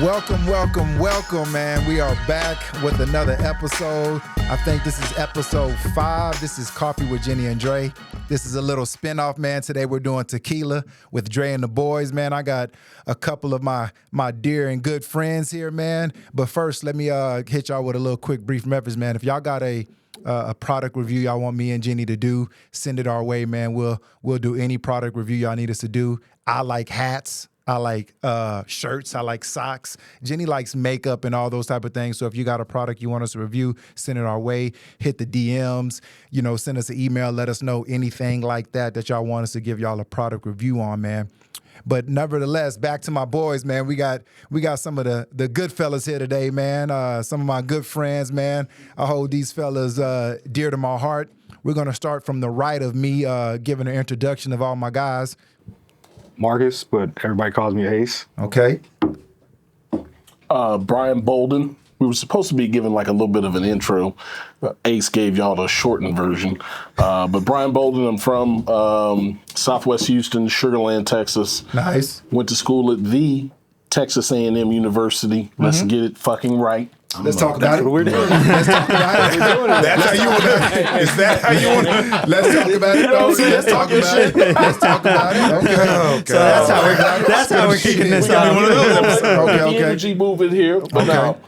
Welcome, welcome, welcome, man. We are back with another episode. I think this is episode 5. This is Coffee with Jenni and Dre. This is a little spinoff, man. Today we're doing Tequila with Dre and the boys, man. I got a couple of my dear and good friends here, man. But first, let me hit y'all with a little quick brief message, man. If y'all got a product review y'all want me and Jenni to do, send it our way, man. We'll do any product review y'all need us to do. I like hats. I like shirts. I like socks. Jenni likes makeup and all those type of things. So if you got a product you want us to review, send it our way. Hit the DMs. Send us an email. Let us know anything like that y'all want us to give y'all a product review on, man. But nevertheless, back to my boys, man. We got some of the good fellas here today, man. Some of my good friends, man. I hold these fellas dear to my heart. We're going to start from the right of me, giving an introduction of all my guys. Marcus, but everybody calls me Ace. Okay. Brian Bolden. We were supposed to be giving like a little bit of an intro. Ace gave y'all the shortened version. But Brian Bolden, I'm from Southwest Houston, Sugar Land, Texas. Nice. Went to school at the Texas A&M University. Let's get it fucking right. Let's talk about it. What we're doing. Let's talk about it. That's how you want to. Is that how you want to? Let's talk about it, though. Let's talk about it. Let's talk about it. Okay. So that's how we're kicking this off. The energy moving here. But now,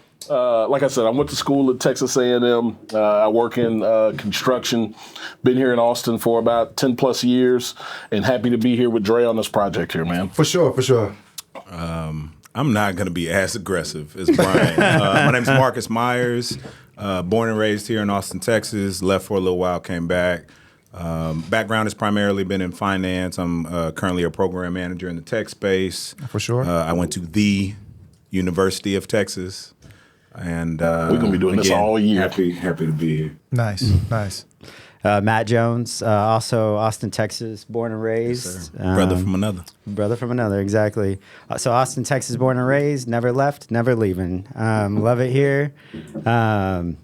like I said, I went to school at Texas A&M. I work in construction. Been here in Austin for about 10 plus years, and happy to be here with Dre on this project here, man. For sure. I'm not going to be as aggressive as Brian. My name's Marcus Myers, born and raised here in Austin, Texas, left for a little while, came back. Background has primarily been in finance. I'm currently a program manager in the tech space. For sure. I went to the University of Texas. And we're going to be doing this all year. Happy to be here. Nice. Matt Jones, also Austin, Texas, born and raised. Yes, brother from another. Brother from another, exactly. So Austin, Texas, born and raised, never left, never leaving. Love it here. Known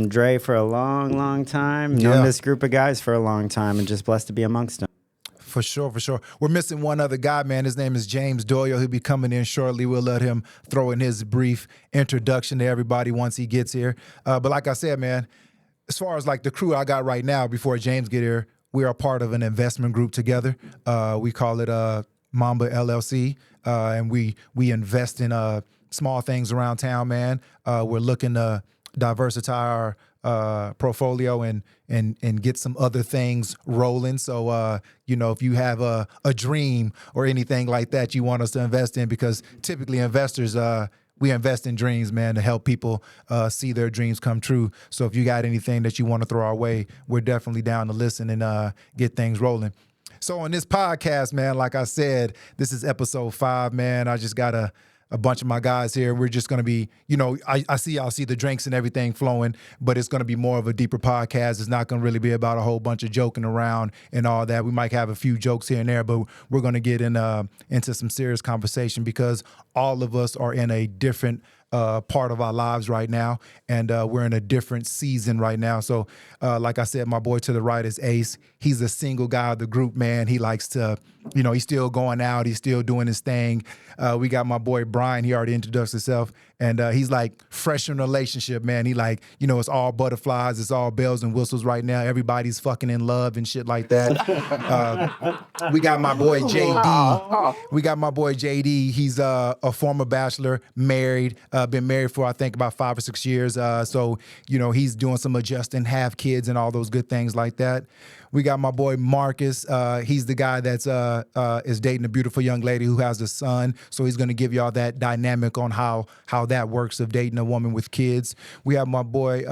Dre for a long time. Known this group of guys for a long time, and just blessed to be amongst them. For sure. We're missing one other guy, man. His name is James Doyle. He'll be coming in shortly. We'll let him throw in his brief introduction to everybody once he gets here. But like I said, man, as far as like the crew I got right now, before James get here, we are part of an investment group together. We call it Mamba LLC, and we invest in small things around town, man. We're looking to diversify our portfolio and get some other things rolling. So, if you have a dream or anything like that you want us to invest in, because typically investors, we invest in dreams, man, to help people see their dreams come true. So if you got anything that you want to throw our way, we're definitely down to listen and get things rolling. So on this podcast, man, like I said, this is episode 5, man. I just got a bunch of my guys here. We're just going to be, I see y'all see the drinks and everything flowing, but it's going to be more of a deeper podcast. It's not going to really be about a whole bunch of joking around and all that. We might have a few jokes here and there, but we're going to get into some serious conversation because all of us are in a different part of our lives right now, and we're in a different season right now. So like I said, my boy to the right is Ace. He's a single guy of the group, man. He likes to, he's still going out. He's still doing his thing. We got my boy Brian. He already introduced himself, and he's like fresh in a relationship, man. He like, it's all butterflies. It's all bells and whistles right now. Everybody's fucking in love and shit like that. We got my boy JD. He's a former bachelor, married, been married for, I think, about 5 or 6 years. So, he's doing some adjusting, have kids and all those good things like that. We got my boy Marcus. He's the guy that's is dating a beautiful young lady who has a son. So he's going to give y'all that dynamic on how that works of dating a woman with kids. We have my boy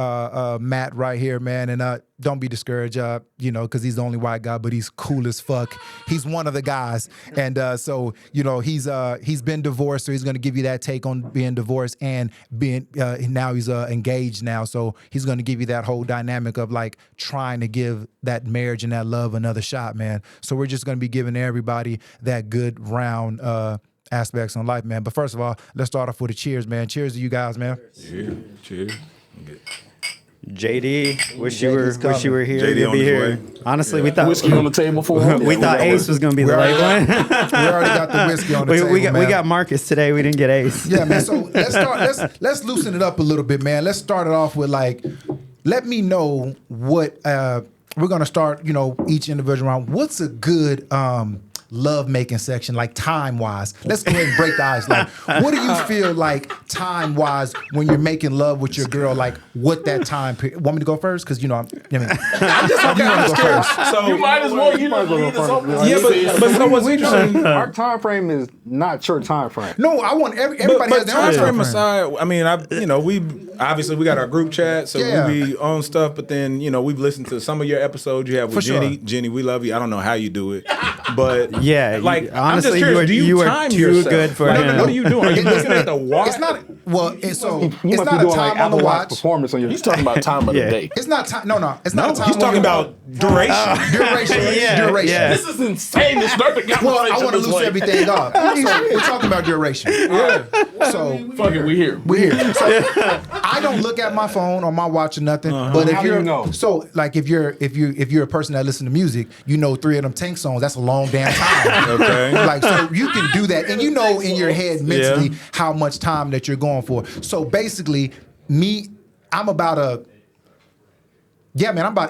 Matt right here, man. And don't be discouraged, because he's the only white guy, but he's cool as fuck. He's one of the guys. And so, he's been divorced. So he's going to give you that take on being divorced and being now he's engaged now. So he's going to give you that whole dynamic of like trying to give that marriage and that love another shot, man. So we're just going to be giving everybody that good round aspects on life, man. But first of all, let's start off with a cheers, man. Cheers to you guys, man. Cheers. JD, wish you JD's were here. JD You'll on be his here. way. Honestly, we thought Whiskey on the table for him. we thought Ace was going to be the late one. We already got the whiskey on the table, we man. got Marcus today. We didn't get Ace. Yeah, man. So let's loosen it up a little bit, man. Let's start it off with like, let me know what we're gonna start. You know, each individual round. What's a good love making section, like time wise? Let's go ahead and break the ice. Like, what do you feel like time wise when you're making love with your girl? Like, what that time period? Want me to go first? Because you know, you want to go first? So You might as well. You know, lead us off. yeah, but so what's interesting? Our time frame is not your time frame. No, I want everybody has But their own time frame frame. aside, I mean, we obviously we got our group chat, so Yeah. we be on stuff. But then we've listened to some of your episodes you have with For sure. Jenny. Jenny, we love you. I don't know how you do it, but Yeah, like honestly, I'm just curious, do you were time too yourself? good for Like, him. What are you doing? Are you looking at the watch? It's not. Well, so You it's must be not a doing time like on the Apple Watch watch. performance on your. He's talking about time of the Yeah. day. It's not time. No, it's not a time. He's on talking the about duration. duration. Yeah, Duration. yeah. This is insane to start the conversation. Well, I want to this loose way. everything up. So we're talking about duration. So Fuck it, we here. we're here. So I don't look at my phone or my watch or nothing. But if How do you're you know? so like if you're a person that listens to music, you know 3 of them Tank songs. That's a long damn time. Okay. Like so you can do that, and you know in your head mentally how much time that you're going for. So basically, I'm about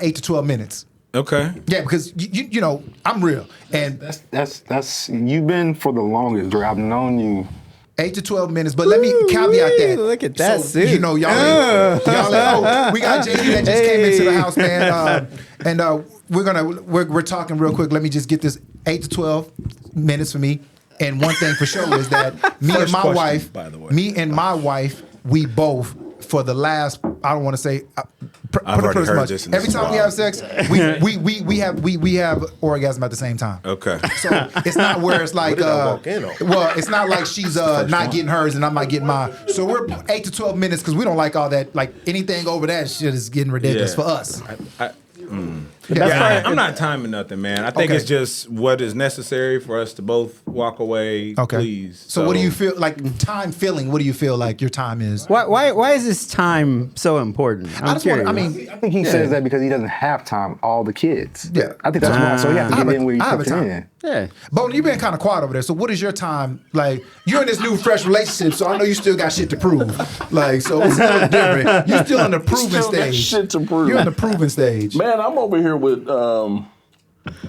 8 to 12 minutes. Okay. Yeah, because you know I'm real, and That's you've been for the longest, Dre. I've known you. 8 to 12 minutes, but let me caveat that. Look at that so, suit. You know, y'all we got JD that just came into the house, man. And we're talking real quick. Let me just get this 8 to 12 minutes for me. And one thing for sure is that me and my wife, we both for the last, I don't want to say, I've already heard this. Every time we have sex, we have orgasm at the same time. Okay. So it's not where it's like, What did I walk in on? well, it's not like she's not getting hers and I'm not getting mine. So we're 8 to 12 minutes because we don't like all that. Like anything over that shit is getting ridiculous for us. I'm not timing nothing, man. I think Okay. it's just what is necessary for us to both walk away. Okay. Please. So what do you feel like time feeling? What do you feel like your time is? Why is this time so important? I just want. I mean, I think he says that because he doesn't have time with all the kids. Yeah. I think that's why. So you have to get in where you I have a fit time. in. Yeah. Bo, you've been kind of quiet over there. So what is your time like? You're in this new fresh relationship, so I know you still got shit to prove. Like, so it's a little different. You're still in the proving Still got stage. shit to prove. You're in the proving stage. Man, I'm over here with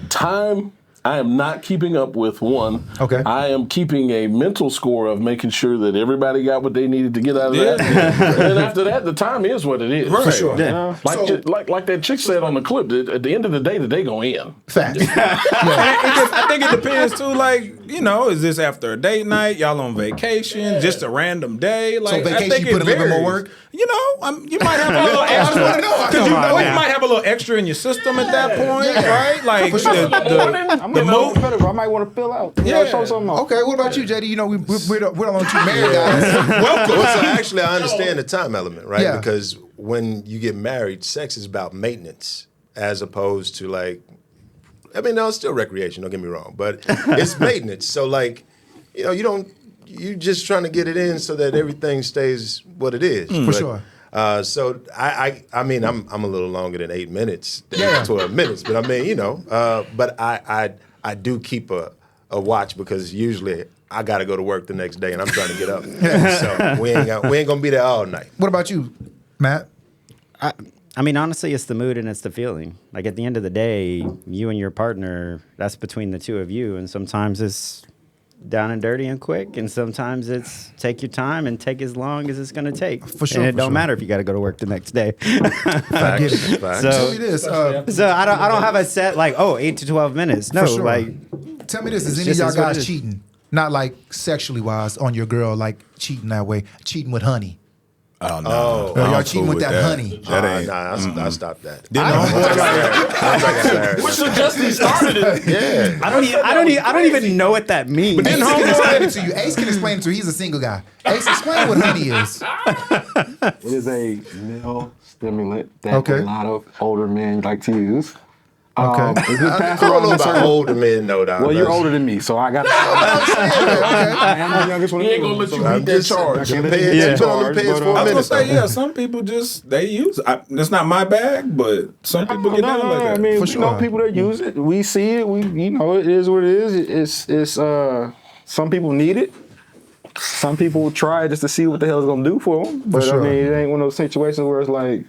time. I am not keeping up with one. Okay. I am keeping a mental score of making sure that everybody got what they needed to get out of that. And then after that, the time is what it is. For sure. You know? Like that chick said on the clip, at the end of the day gonna end. Fact. I think it depends too. Like, is this after a date night? Y'all on vacation? Just a random day? Like, vacation, I think you put it a little bit more varies. work? You might have a little extra. wanna know. Because Come on you now. might have a little extra in your system at that point, right? Like For sure. I'm the not move. I might want to fill out. Show something off. Okay, what about you, JD? You know, we're the only two married guys. Welcome. Well, so actually, I understand the time element, right? Yeah. Because when you get married, sex is about maintenance as opposed to like, I mean, no, it's still recreation. Don't get me wrong, but it's maintenance. So like, you just trying to get it in so that everything stays what it is. For sure. So I mean, I'm a little longer than 8 minutes, than Yeah. 12 minutes, but I mean, but I do keep a watch because usually I got to go to work the next day and I'm trying to get up. So we ain't gonna be there all night. What about you, Matt? I mean, honestly, it's the mood and it's the feeling. Like at the end of the day, you and your partner, that's between the two of you. And sometimes it's down and dirty and quick, and sometimes it's take your time and take as long as it's going to take. For sure, and it for don't sure. matter if you got to go to work the next day. Facts. Tell me this. So I don't have a set like 8 to 12 minutes. No, For sure. like Tell me this: is It's any of just y'all is what it guys is. cheating? Not like sexually wise on your girl, like cheating that way, cheating with honey. Oh no! Oh, Y'all I'm cheating cool with that honey. That ain't. I stopped that. Which suggests he started it. Yeah. I don't even know what that means. Ace can explain it to you. Ace can explain it to you. He's a single guy. Ace, explain what honey is. It is a male stimulant that Okay. a lot of older men like to use. Okay. Is it I passed don't around know in about certain- older men, though, Don. Well, you're older than me, so I got. I am the youngest one. He ain't gonna let you I'm lead that just charge. paying let you attention lead on the that page charge, for but, a I was minute. gonna say, though. yeah, some people they use it. It's not my bag, but some people get down like that. I mean, For we sure. know people that use it. We see it. It is what it is. It's some people need it. Some people try it just to see what the hell it's gonna do for them. But sure. I mean, it ain't one of those situations where it's like,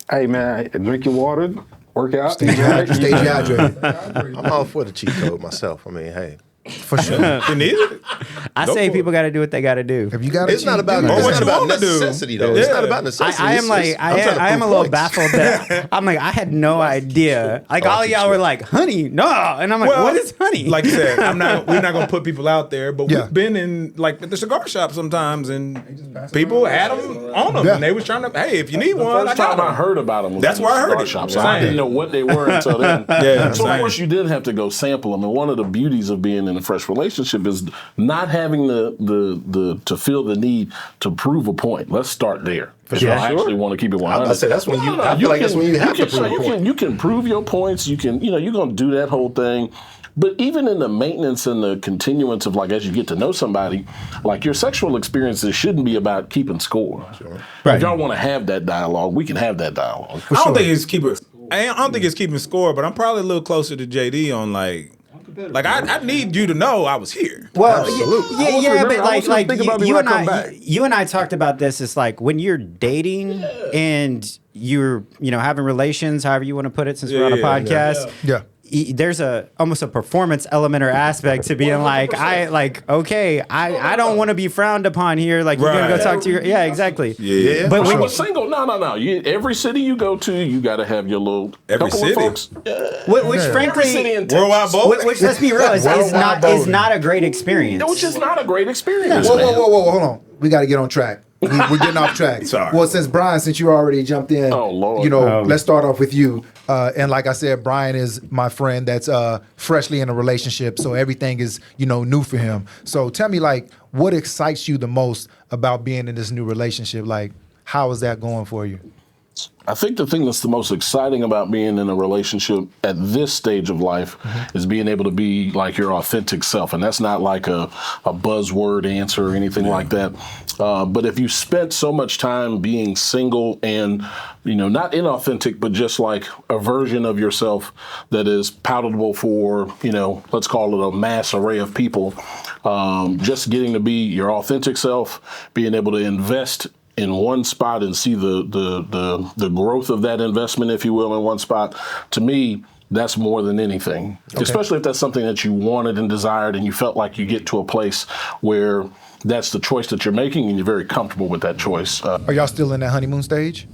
hey man, drink your water, work out, Stay hydrated. I'm all for the cheat code myself. I mean, hey. For sure. You need it. I Go say for people got to do what they got to do. If you got It's not about, Or it's what not you about wanna do. necessity, though. It's Yeah. not about necessity. I am like I am a little baffled that I'm like I had no idea. Like all of y'all were like honey, no, and I'm like what is honey? Like you said, we're not gonna put people out there, but Yeah. we've been in like at the cigar shop sometimes, and people had them on them, Yeah. and they was trying to, hey, if you need one, I First got time I them. heard about them was That's in where I the heard cigar it. shop, so Same. I didn't know what they were until then. Yeah, So of same. course you did have to go sample them, and one of the beauties of being in a fresh relationship is not having the to feel the need to prove a point. Let's start there. If you actually want to keep it 100. I say that's when I feel like that's when you have to prove a point. You can prove your points. You can, you're going to do that whole thing. But even in the maintenance and the continuance of like as you get to know somebody, like your sexual experiences shouldn't be about keeping score. Right. If y'all want to have that dialogue, we can have that dialogue. I don't think it's keeping score, but I'm probably a little closer to JD on like I need you to know I was here. Well, Absolutely. yeah, but I want you to think about me you when and I come back. you and I talked about this. It's like when you're dating and you're having relations, however you want to put it, since we're on a Yeah, podcast. Yeah. There's almost a performance element or aspect to being like I don't want to be frowned upon here. Like you're gonna go Right. talk to your exactly. Yeah. But When when you were single, no. Every city you go to, you got to have your little Every couple city? of folks. which Every frankly city in Worldwide Texas. vote. which let's be real is not a great experience. Which is not a great experience, Whoa, man. hold on. We got to get on track. We're getting off track. Sorry. Well, since you already jumped in, Oh, Lord. let's start off with you. And like I said, Brian is my friend that's freshly in a relationship, so everything is new for him. So tell me, like, what excites you the most about being in this new relationship? Like, how is that going for you? I think the thing that's the most exciting about being in a relationship at this stage of life is being able to be like your authentic self. And that's not like a buzzword answer or anything like that. But if you spent so much time being single and, not inauthentic, but just like a version of yourself that is palatable for, let's call it a mass array of people, just getting to be your authentic self, being able to invest in one spot and see the growth of that investment, if you will, in one spot, to me, that's more than anything. Okay. Especially if that's something that you wanted and desired and you felt like you get to a place where that's the choice that you're making and you're very comfortable with that choice. Are y'all still in that honeymoon stage?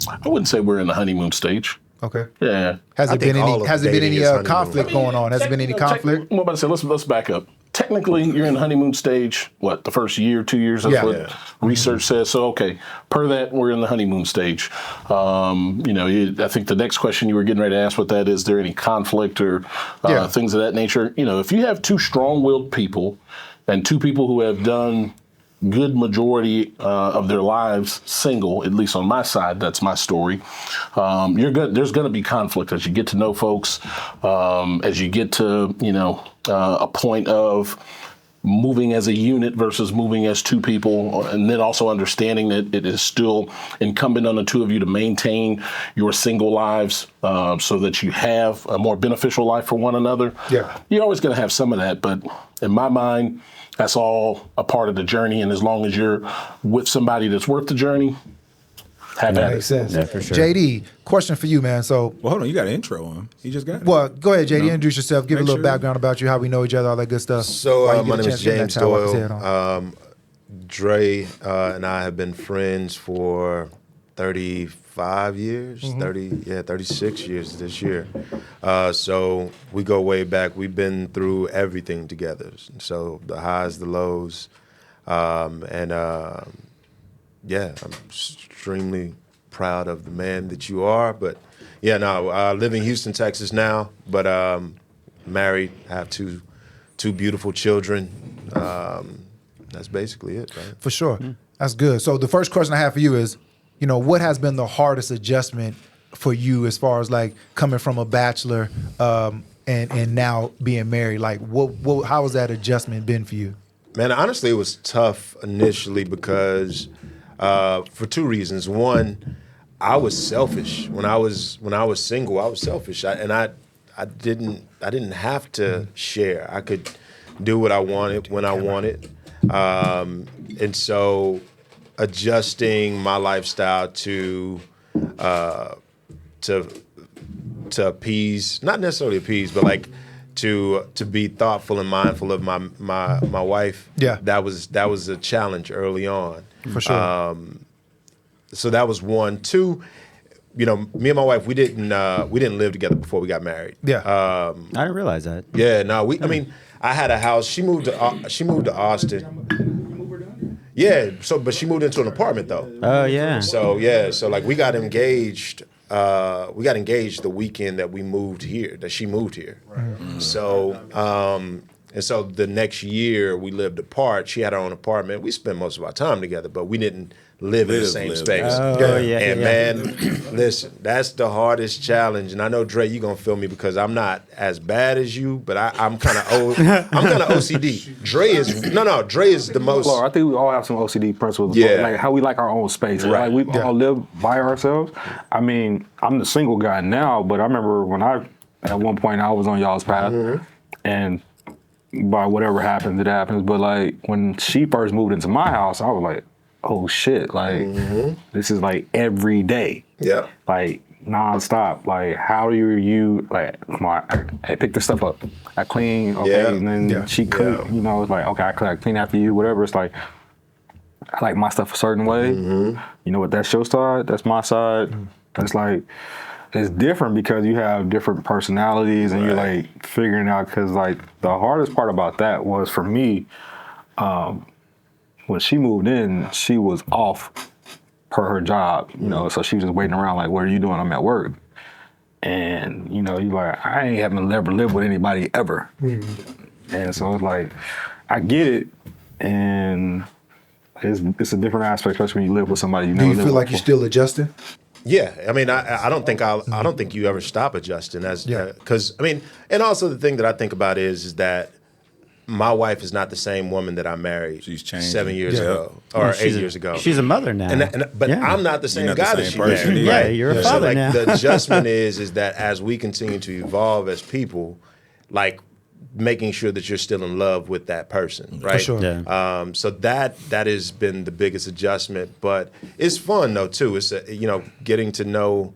I wouldn't say we're in the honeymoon stage. Okay. Yeah. Has there been any honeymoon. conflict going on? Has there been any conflict? I'm about to say, let's back up. Technically, you're in the honeymoon stage, the first year, 2 years? That's what research says. So, okay, per that, we're in the honeymoon stage. I think the next question you were getting ready to ask with that is there any conflict or things of that nature? If you have two strong-willed people and two people who have done good majority of their lives single, at least on my side, that's my story. There's going to be conflict as you get to know folks, as you get to a point of moving as a unit versus moving as two people, and then also understanding that it is still incumbent on the two of you to maintain your single lives so that you have a more beneficial life for one another. Yeah. You're always going to have some of that, but in my mind, that's all a part of the journey, and as long as you're with somebody that's worth the journey, have at Makes it. sense. Yeah, for sure. JD, question for you, man. So, Well, hold on, you got an intro on. You just got it. well, go ahead, JD. Introduce yourself. Give a Make little sure. background about you, how we know each other, all that good stuff. So While you my get a name is chance to get James that towel off his head Doyle. on. Dre and I have been friends for 35 years, 36 years this year. So we go way back. We've been through everything together. So the highs, the lows, I'm extremely proud of the man that you are. But I live in Houston, Texas now, but married, I have two beautiful children. That's basically it, right? For sure. That's good. So the first question I have for you is, what has been the hardest adjustment for you as far as like coming from a bachelor and now being married? Like, how has that adjustment been for you? Man, honestly, it was tough initially because for two reasons. One, I was selfish when I was single. I was selfish, I didn't have to share. I could do what I wanted when I wanted, and so adjusting my lifestyle to appease, not necessarily appease, but like to be thoughtful and mindful of my wife. Yeah, that was a challenge early on. For sure. So that was one. Two, me and my wife, we didn't live together before we got married. Yeah. I didn't realize that. Yeah, no, I mean, I had a house. She moved to Austin. Yeah, but she moved into an apartment though. Oh yeah. So like we got engaged. We got engaged the weekend that she moved here. Right. So and so the next year we lived apart. She had her own apartment. We spent most of our time together, but we didn't live in the same space. Oh, yeah. And man, listen, that's the hardest challenge. And I know, Dre, you're gonna feel me because I'm not as bad as you, but I'm kind of OCD. Dre is the most. Lord, I think we all have some OCD principles. Yeah. Like how we like our own space. Right. Like we all live by ourselves. I mean, I'm the single guy now, but I remember when at one point I was on y'all's path, and by whatever happens, it happens. But like when she first moved into my house, I was like, oh shit, like this is like every day. Yeah. Like nonstop. Like how do you like come on, I pick this stuff up. I clean, okay, Yeah. and then she cook, it's like, okay, I clean after you, whatever. It's like I like my stuff a certain way. You know what, that's your side, that's my side. That's like it's different because you have different personalities and you're like figuring out, because like the hardest part about that was for me, when she moved in, she was off per her job, so she was just waiting around like, what are you doing? I'm at work. And, you like, I ain't ever lived with anybody ever. And so it's like, I get it. And it's a different aspect, especially when you live with somebody you Do never you lived feel with like you're before. still adjusting? Yeah, I mean, I don't think you ever stop adjusting because I mean, and also the thing that I think about is that my wife is not the same woman that I married. She's changed 7 years ago or 8 years ago. She's a mother now. But I'm not the same You're not guy the that same she person married. either. Yeah, you're a father so, now. The adjustment is that as we continue to evolve as people, like making sure that you're still in love with that person, right? For sure. Yeah. So that has been the biggest adjustment, but it's fun though too. It's getting to know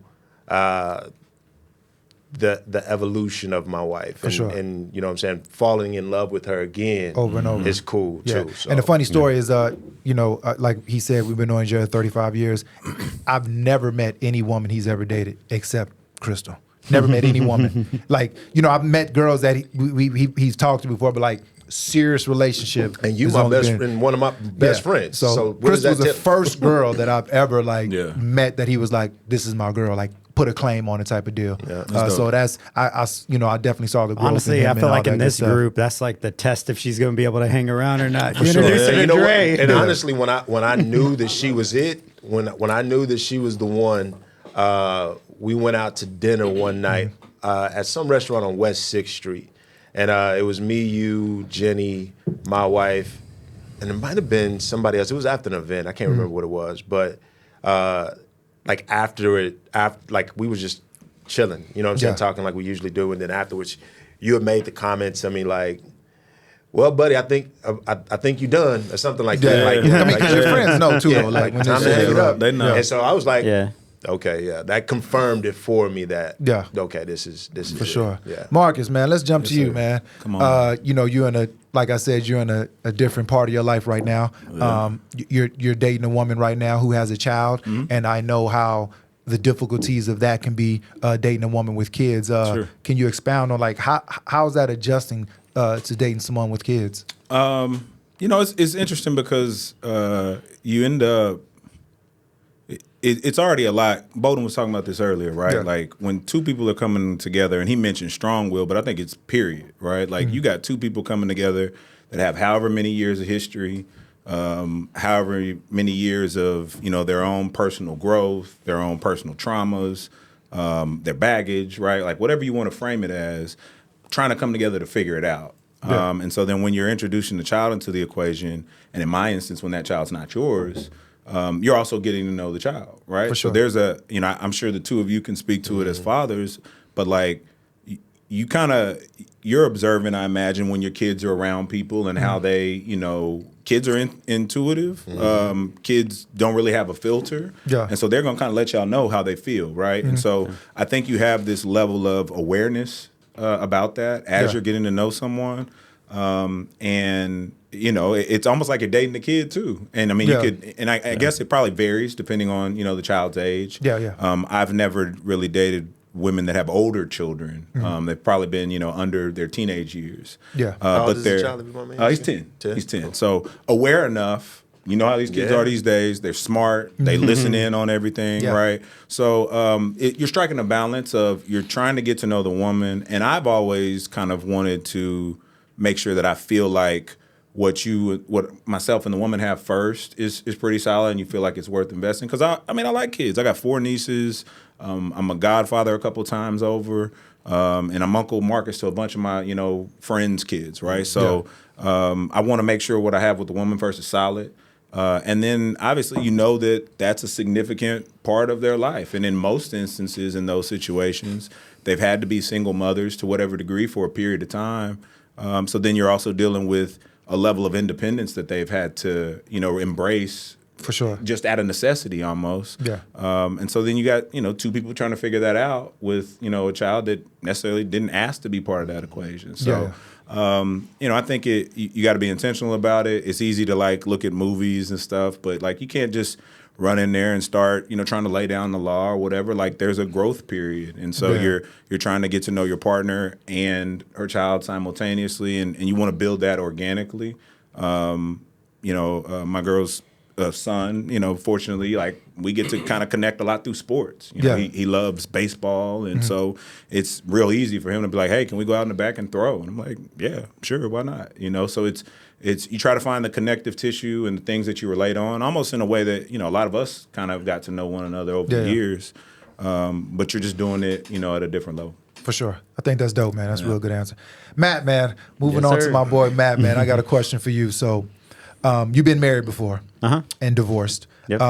the evolution of my wife, and, sure. and you know what I'm saying, falling in love with her again Over and over. is cool too. So. And the funny story is, like he said, we've been knowing each other 35 years. I've never met any woman he's ever dated except Crystal. Never met any woman. Like, I've met girls that he's talked to before, but like serious relationship. And you has my only best been- friend, one of my best friends. So what does Crystal was that the tell- first girl that I've ever Yeah. met that he was like, this is my girl, like put a claim on it type of deal. That's So dope. that's I definitely saw the growth. Honestly, in him I and feel all like that in good this stuff. group, that's like the test if she's going to be able to hang around or not. sure. Introduce her And to you know what? Dre. And honestly, when I knew that she was it, when I knew that she was the one, we went out to dinner one night at some restaurant on West 6th Street. And it was me, you, Jenny, my wife, and it might have been somebody else. It was after an event. I can't remember what it was. But like after we was just chilling, you know what I'm saying, Yeah. talking like we usually do. And then afterwards, you had made the comment to me like, well, buddy, I think you done or something like that. Yeah. Like, I mean, like, because your friends know too, yeah, though. Like when time they to hang it up. They know. And so I was like, Yeah. okay, yeah, that confirmed it for me that okay, this is For sure. Yeah. Marcus, man, let's jump to you, sir. man. Come on. You're like I said, you're in a different part of your life right now. You're dating a woman right now who has a child, and I know how the difficulties of that can be dating a woman with kids. Sure. Can you expound on like how's that adjusting to dating someone with kids? It's interesting because you end up. It's already a lot. Bowden was talking about this earlier, right? Yeah. Like when two people are coming together, and he mentioned strong will, but I think it's period, right? Like you got two people coming together that have however many years of history, however many years of their own personal growth, their own personal traumas, their baggage, right? Like whatever you want to frame it as, trying to come together to figure it out. Yeah. And so then when you're introducing the child into the equation, and in my instance, when that child's not yours, you're also getting to know the child, right? For sure. So there's I'm sure the two of you can speak to it as fathers, but like you're observant, I imagine, when your kids are around people and how they, kids are intuitive. Kids don't really have a filter. Yeah. And so they're going to kind of let y'all know how they feel, right? And so I think you have this level of awareness about that as you're getting to know someone. And it's almost like you're dating a kid too. And I mean, you could, and I guess it probably varies depending on, the child's age. Yeah. I've never really dated women that have older children. They've probably been, under their teenage years. Yeah. How old but is the they're, child, if you want me to he's ask? 10. 10? He's 10. So aware enough. You know how these kids Yeah. are these days. They're smart. They listen in on everything, Yeah. right? So you're striking a balance of you're trying to get to know the woman. And I've always kind of wanted to make sure that I feel like what myself and the woman have first is pretty solid, and you feel like it's worth investing. Because I like kids. I got 4 nieces. I'm a godfather a couple times over, and I'm Uncle Marcus to a bunch of my friends' kids, right? So I want to make sure what I have with the woman first is solid. And then obviously that's a significant part of their life. And in most instances in those situations, they've had to be single mothers to whatever degree for a period of time. So then you're also dealing with a level of independence that they've had to, embrace. For sure. Just out of necessity almost. Yeah. And so then you got, 2 people trying to figure that out with, a child that necessarily didn't ask to be part of that equation. So, I think you got to be intentional about it. It's easy to look at movies and stuff, but you can't just run in there and start, trying to lay down the law or whatever. There's a growth period. And so you're trying to get to know your partner and her child simultaneously, and you want to build that organically. My girl's son, fortunately, we get to kind of connect a lot through sports. He loves baseball, and so it's real easy for him to be like, hey, can we go out in the back and throw? And I'm like, yeah, sure, why not? So it's you try to find the connective tissue and the things that you relate on, almost in a way that, a lot of us kind of got to know one another over the years, but you're just doing it, at a different level. For sure. I think that's dope, man. That's a real good answer. Matt, man, moving Yes, on sir. to my boy Matt, man, I got a question for you. So you've been married before and divorced. Yep.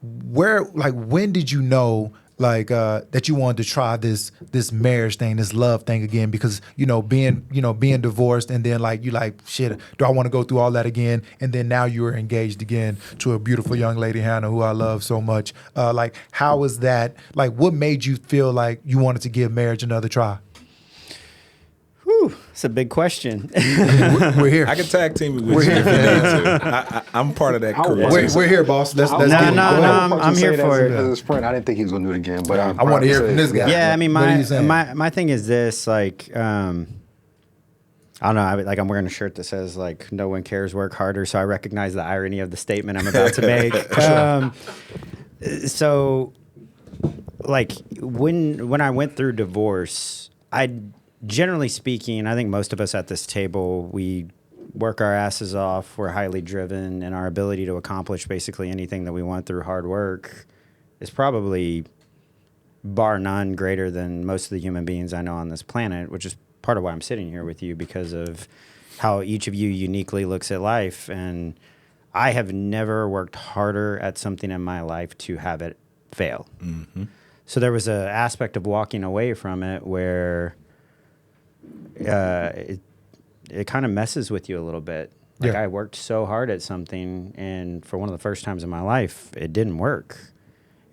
When did you know that you wanted to try this marriage thing, this love thing again? Because being divorced, and then shit, do I want to go through all that again? And then now you are engaged again to a beautiful young lady, Hannah, who I love so much. How is that? What made you feel like you wanted to give marriage another try? Whew, it's a big question. We're here. I can tag team with you if you need to. I'm part of that crew. We're here, boss. Let's No, get it. no, Go ahead. I'm here for it. As a sprint, I didn't think he was going to do it again, but I want to hear from this guy. Yeah, I mean, What are you saying? my thing is this, I don't know, I'm wearing a shirt that says, no one cares, work harder, so I recognize the irony of the statement I'm about to make. So, when I went through divorce, generally speaking, I think most of us at this table, we work our asses off, we're highly driven, and our ability to accomplish basically anything that we want through hard work is probably bar none greater than most of the human beings I know on this planet, which is part of why I'm sitting here with you, because of how each of you uniquely looks at life. And I have never worked harder at something in my life to have it fail. Mm-hmm. So there was an aspect of walking away from it where it kind of messes with you a little bit. I worked so hard at something, and for one of the first times in my life, it didn't work.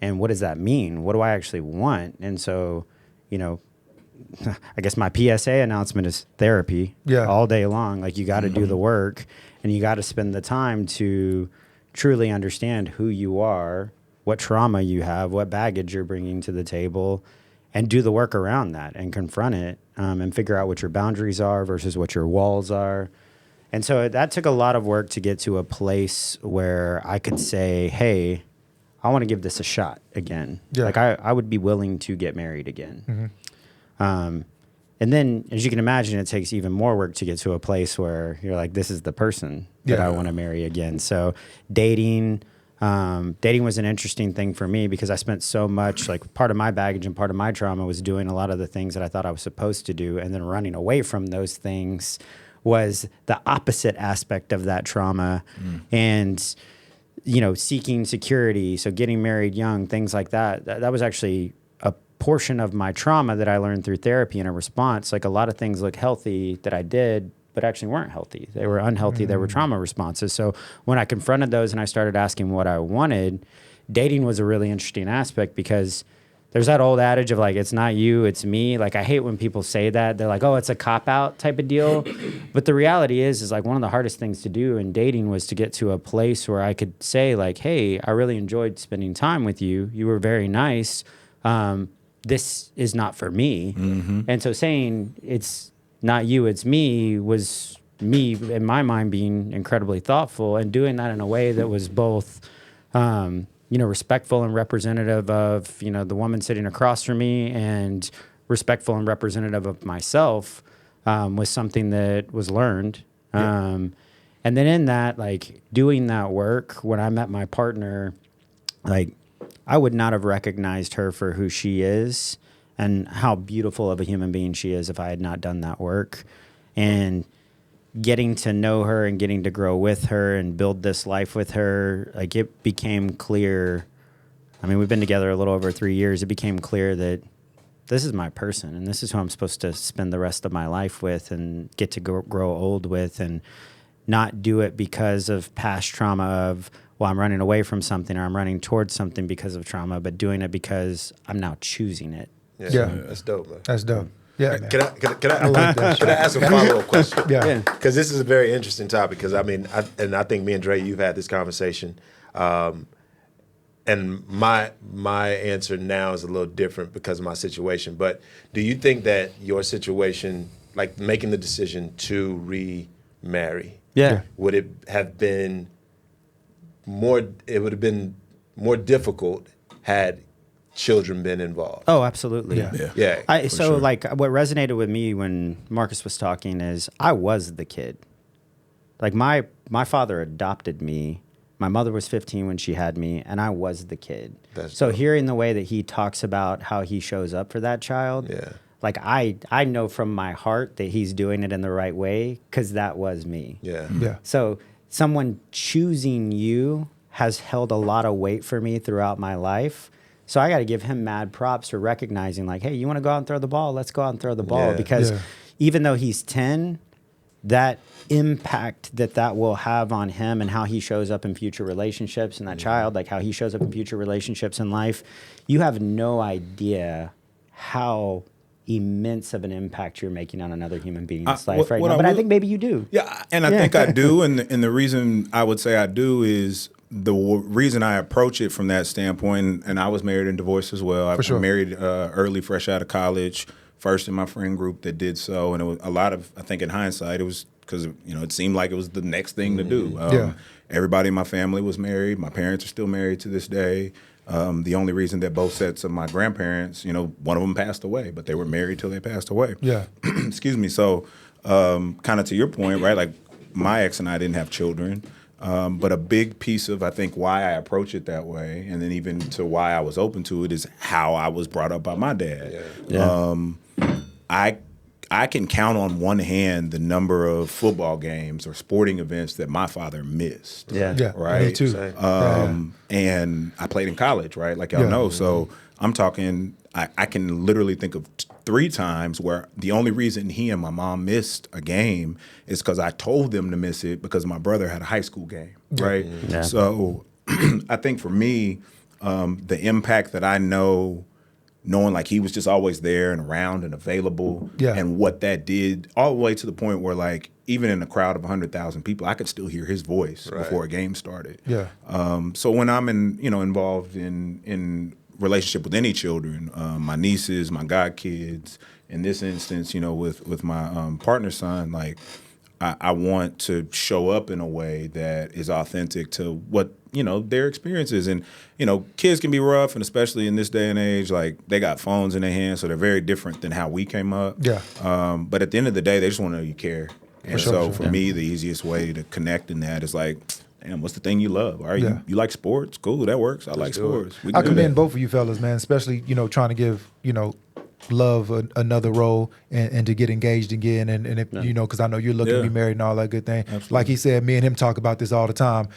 And what does that mean? What do I actually want? And so, I guess my PSA announcement is therapy all day long. You got to do the work, and you got to spend the time to truly understand who you are, what trauma you have, what baggage you're bringing to the table, and do the work around that and confront it, and figure out what your boundaries are versus what your walls are. And so that took a lot of work to get to a place where I could say, hey, I want to give this a shot again. Yeah. I would be willing to get married again. Mm-hmm. And then, as you can imagine, it takes even more work to get to a place where you're like, this is the person that I want to marry again. So dating, dating was an interesting thing for me because I spent so much, like part of my baggage and part of my trauma was doing a lot of the things that I thought I was supposed to do, and then running away from those things was the opposite aspect of that trauma. And, you know, seeking security, so getting married young, things like that, that was actually a portion of my trauma that I learned through therapy and a response. Like a lot of things look healthy that I did, but actually weren't healthy. They were unhealthy. They were trauma responses. So when I confronted those and I started asking what I wanted, dating was a really interesting aspect because there's that old adage of like, it's not you, it's me. Like, I hate when people say that. They're like, oh, it's a cop-out type of deal. But the reality is like one of the hardest things to do in dating was to get to a place where I could say like, hey, I really enjoyed spending time with you. You were very nice. This is not for me. And so saying it's not you, it's me was me, in my mind, being incredibly thoughtful and doing that in a way that was both, you know, respectful and representative of, you know, the woman sitting across from me and respectful and representative of myself, was something that was learned. And then in that, like doing that work, when I met my partner, like I would not have recognized her for who she is and how beautiful of a human being she is if I had not done that work. And getting to know her and getting to grow with her and build this life with her, like it became clear. I mean, we've been together a little over 3 years. It became clear that this is my person and this is who I'm supposed to spend the rest of my life with and get to grow old with, and not do it because of past trauma of, well, I'm running away from something or I'm running towards something because of trauma, but doing it because I'm now choosing it. Yeah, that's dope, man. That's dope. Yeah, man. Can I like that? Can I ask a follow-up question? Yeah. Because this is a very interesting topic. Because I mean, I think me and Dre, you've had this conversation, and my answer now is a little different because of my situation. But do you think that your situation, like making the decision to remarry, would it have been more? It would have been more difficult had children been involved. Oh, absolutely. Yeah. So like what resonated with me when Marcus was talking is I was the kid. Like my father adopted me. My mother was 15 when she had me, and I was the kid. So hearing the way that he talks about how he shows up for that child, like I know from my heart that he's doing it in the right way because that was me. Yeah. So someone choosing you has held a lot of weight for me throughout my life. So I got to give him mad props for recognizing like, hey, you want to go out and throw the ball? Let's go out and throw the ball. Because even though he's 10, that impact that will have on him and how he shows up in future relationships and that child, like how he shows up in future relationships in life, you have no idea how immense of an impact you're making on another human being's life right now. But I think maybe you do. Yeah, and I think I do. And the reason I would say I do is the reason I approach it from that standpoint, and I was married and divorced as well. I was married early, fresh out of college, first in my friend group that did so. And it was a lot of, I think in hindsight, it was because, you know, it seemed like it was the next thing to do. Everybody in my family was married. My parents are still married to this day. The only reason that both sets of my grandparents, you know, one of them passed away, but they were married till they passed away. Excuse me. So kind of to your point, right, like my ex and I didn't have children. But a big piece of, I think, why I approach it that way, and then even to why I was open to it, is how I was brought up by my dad. I can count on one hand the number of football games or sporting events that my father missed. Right? Me too. And I played in college, right? Like y'all know. So I'm talking, I can literally think of 3 times where the only reason he and my mom missed a game is because I told them to miss it because my brother had a high school game, right? So I think for me, the impact that I know, knowing like he was just always there and around and available, and what that did all the way to the point where like even in a crowd of 100,000 people, I could still hear his voice before a game started. So when I'm involved in relationship with any children, my nieces, my godkids, in this instance, you know, with my partner's son, like I want to show up in a way that is authentic to what, you know, their experiences. And, you know, kids can be rough, and especially in this day and age, like they got phones in their hands, so they're very different than how we came up. But at the end of the day, they just want to know you care. And for me, the easiest way to connect in that is like, damn, what's the thing you love? All right, you like sports? Cool, that works. I like sports. We I can do commend that. both of you fellas, man, especially, trying to give, love another role and to get engaged again. And if, because I know you're looking to be married and all that good thing. Absolutely. Like he said, me and him talk about this all the time.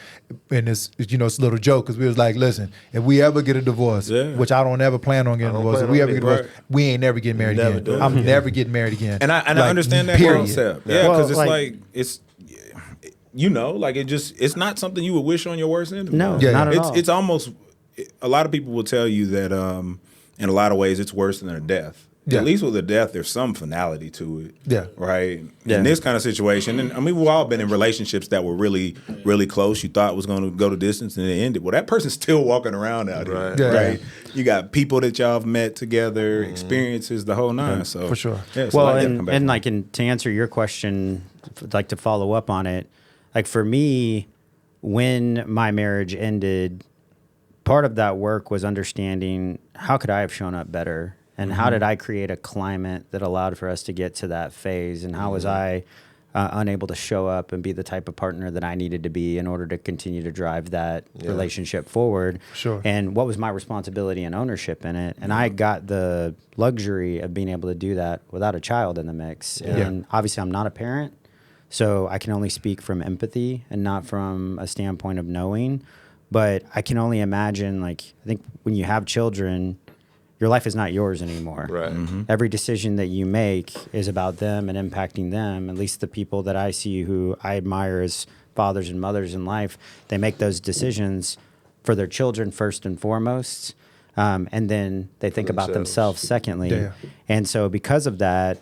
And it's a little joke because we was like, listen, if we ever get a divorce, which I don't ever plan on getting a divorce, if we ever get a divorce, we ain't never getting married again. I'm never getting married again. And I understand that period. concept. Yeah, because it's it's not something you would wish on your worst enemy. No, not at all. It's almost, a lot of people will tell you that in a lot of ways it's worse than a death. Yeah. At least with a death, there's some finality to it. Yeah. Right? Yeah. In this kind of situation, and I mean, we've all been in relationships that were really, really close. You thought it was going to go to distance and it ended. Well, that person's still walking around out here. Right. Yeah. Right? You got people that y'all have met together, experiences, the whole nine. So For sure. Yeah, so Well, I gotta come back from. to answer your question, like to follow up on it, like for me, when my marriage ended, part of that work was understanding how could I have shown up better, and how did I create a climate that allowed for us to get to that phase, and how was I unable to show up and be the type of partner that I needed to be in order to continue to drive that relationship forward. Sure. And what was my responsibility and ownership in it? And I got the luxury of being able to do that without a child in the mix. And obviously I'm not a parent, so I can only speak from empathy and not from a standpoint of knowing. But I can only imagine, like, I think when you have children, your life is not yours anymore. Right. Every decision that you make is about them and impacting them. At least the people that I see who I admire as fathers and mothers in life, they make those decisions for their children first and foremost. And then they think about themselves secondly. Yeah. And so because of that,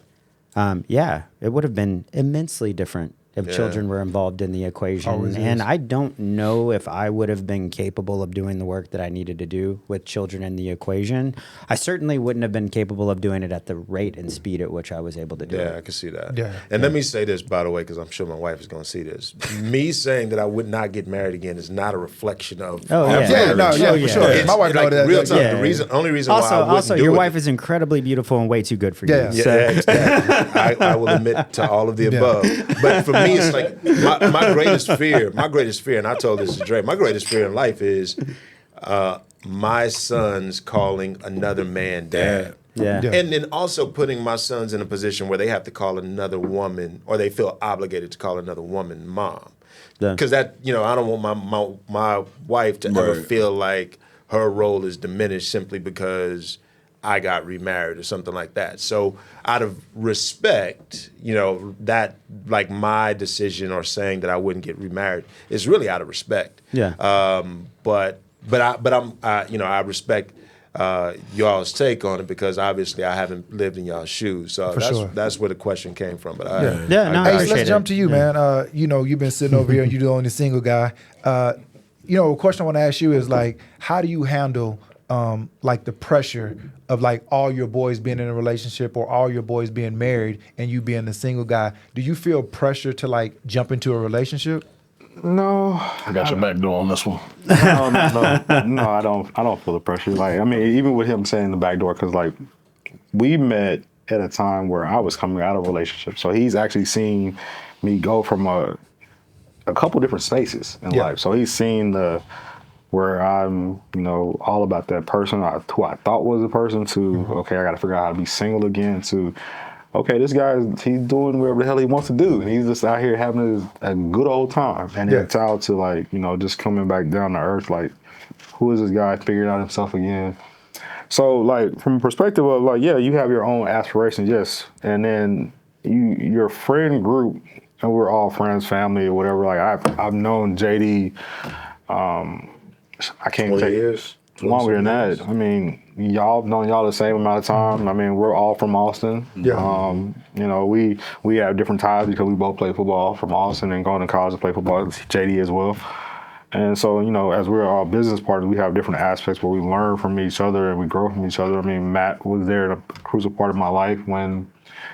it would have been immensely different if children were involved in the equation. Always And is. I don't know if I would have been capable of doing the work that I needed to do with children in the equation. I certainly wouldn't have been capable of doing it at the rate and speed at which I was able to do Yeah, it. I can see that. Yeah. And let me say this, by the way, because I'm sure my wife is going to see this. Me saying that I would not get married again is not a reflection of Oh, our yeah. Yeah, no, marriage. yeah, Oh, for yeah. sure. It's My wife like know that. real time. Yeah. The only reason why I wouldn't Also, do your it- wife is incredibly beautiful and way too good for you. Yeah. Yeah, So- exactly. I will admit to all of the above. But for me, it's like my greatest fear, and I told this to Dre, my greatest fear in life is my sons calling another man dad. Yeah. Yeah. And then also putting my sons in a position where they have to call another woman, or they feel obligated to call another woman mom. Yeah. Because that, I don't want my wife to ever Right. feel like her role is diminished simply because I got remarried or something like that. So out of respect, that like my decision or saying that I wouldn't get remarried is really out of respect. Yeah. I respect y'all's take on it because obviously I haven't lived in y'all's shoes. So that's where the question came from. But I Yeah, no, I Hey, appreciate let's jump it. to you, man. You've been sitting over here and you're the only single guy. A question I want to ask you is like, how do you handle like the pressure of like all your boys being in a relationship or all your boys being married and you being the single guy? Do you feel pressure to like jump into a relationship? No, I got your back door on this one. no, I don't feel the pressure. Like, I mean, even with him saying the back door, because like we met at a time where I was coming out of a relationship, so he's actually seen me go from a couple different spaces in life. So he's seen where I'm, all about that person who I thought was a person to, okay, I got to figure out how to be single again, to, okay, this guy, he's doing whatever the hell he wants to do. And he's just out here having a good old time. And it's out to like, just coming back down to earth, like, who is this guy figuring out himself again? So like, from a perspective of like, yeah, you have your own aspirations, yes. And then your friend group, and we're all friends, family, or whatever. Like I've known JD, I can't 20 take years. longer than that. I mean, y'all have known y'all the same amount of time. I mean, we're all from Austin. Yeah. We have different ties because we both play football from Austin and going to college to play football. JD as well. And so, as we're all business partners, we have different aspects where we learn from each other and we grow from each other. I mean, Matt was there at a crucial part of my life when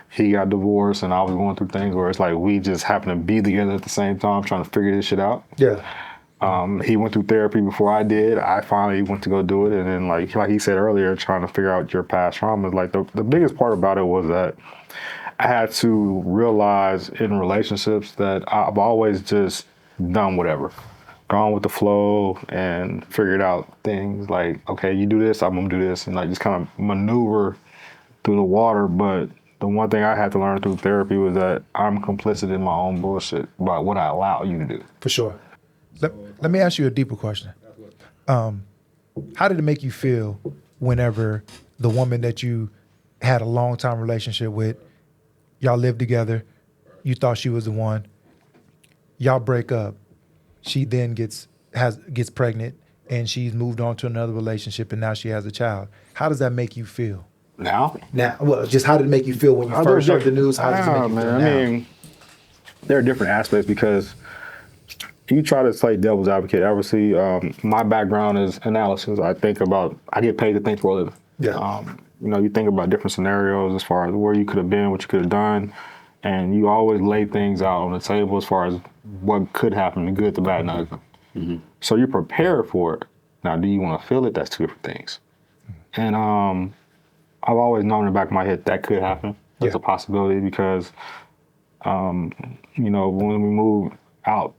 he got divorced and I was going through things where it's like we just happened to be together at the same time trying to figure this shit out. Yeah. He went through therapy before I did. I finally went to go do it. And then like he said earlier, trying to figure out your past traumas, like the biggest part about it was that I had to realize in relationships that I've always just done whatever. gone with the flow and figured out things like, okay, you do this, I'm gonna do this, and like just kind of maneuver through the water. But the one thing I had to learn through therapy was that I'm complicit in my own bullshit about what I allow you to do. For sure. Let me ask you a deeper question. How did it make you feel whenever the woman that you had a long time relationship with, y'all lived together, you thought she was the one, y'all break up, she then gets pregnant and she's moved on to another relationship and now she has a child. How does that make you feel? Now, well, just how did it make you feel when you first heard the news? How does it make you feel now? I mean, there are different aspects because you try to play devil's advocate. Obviously, my background is analysis. I get paid to think for a living. Yeah. You think about different scenarios as far as where you could have been, what you could have done, and you always lay things out on the table as far as what could happen, the good, the bad, and the ugly. Mm-hmm. So you're prepared for it. Now, do you want to feel it? That's two different things. And I've always known in the back of my head that could happen. That's a possibility because, when we moved out,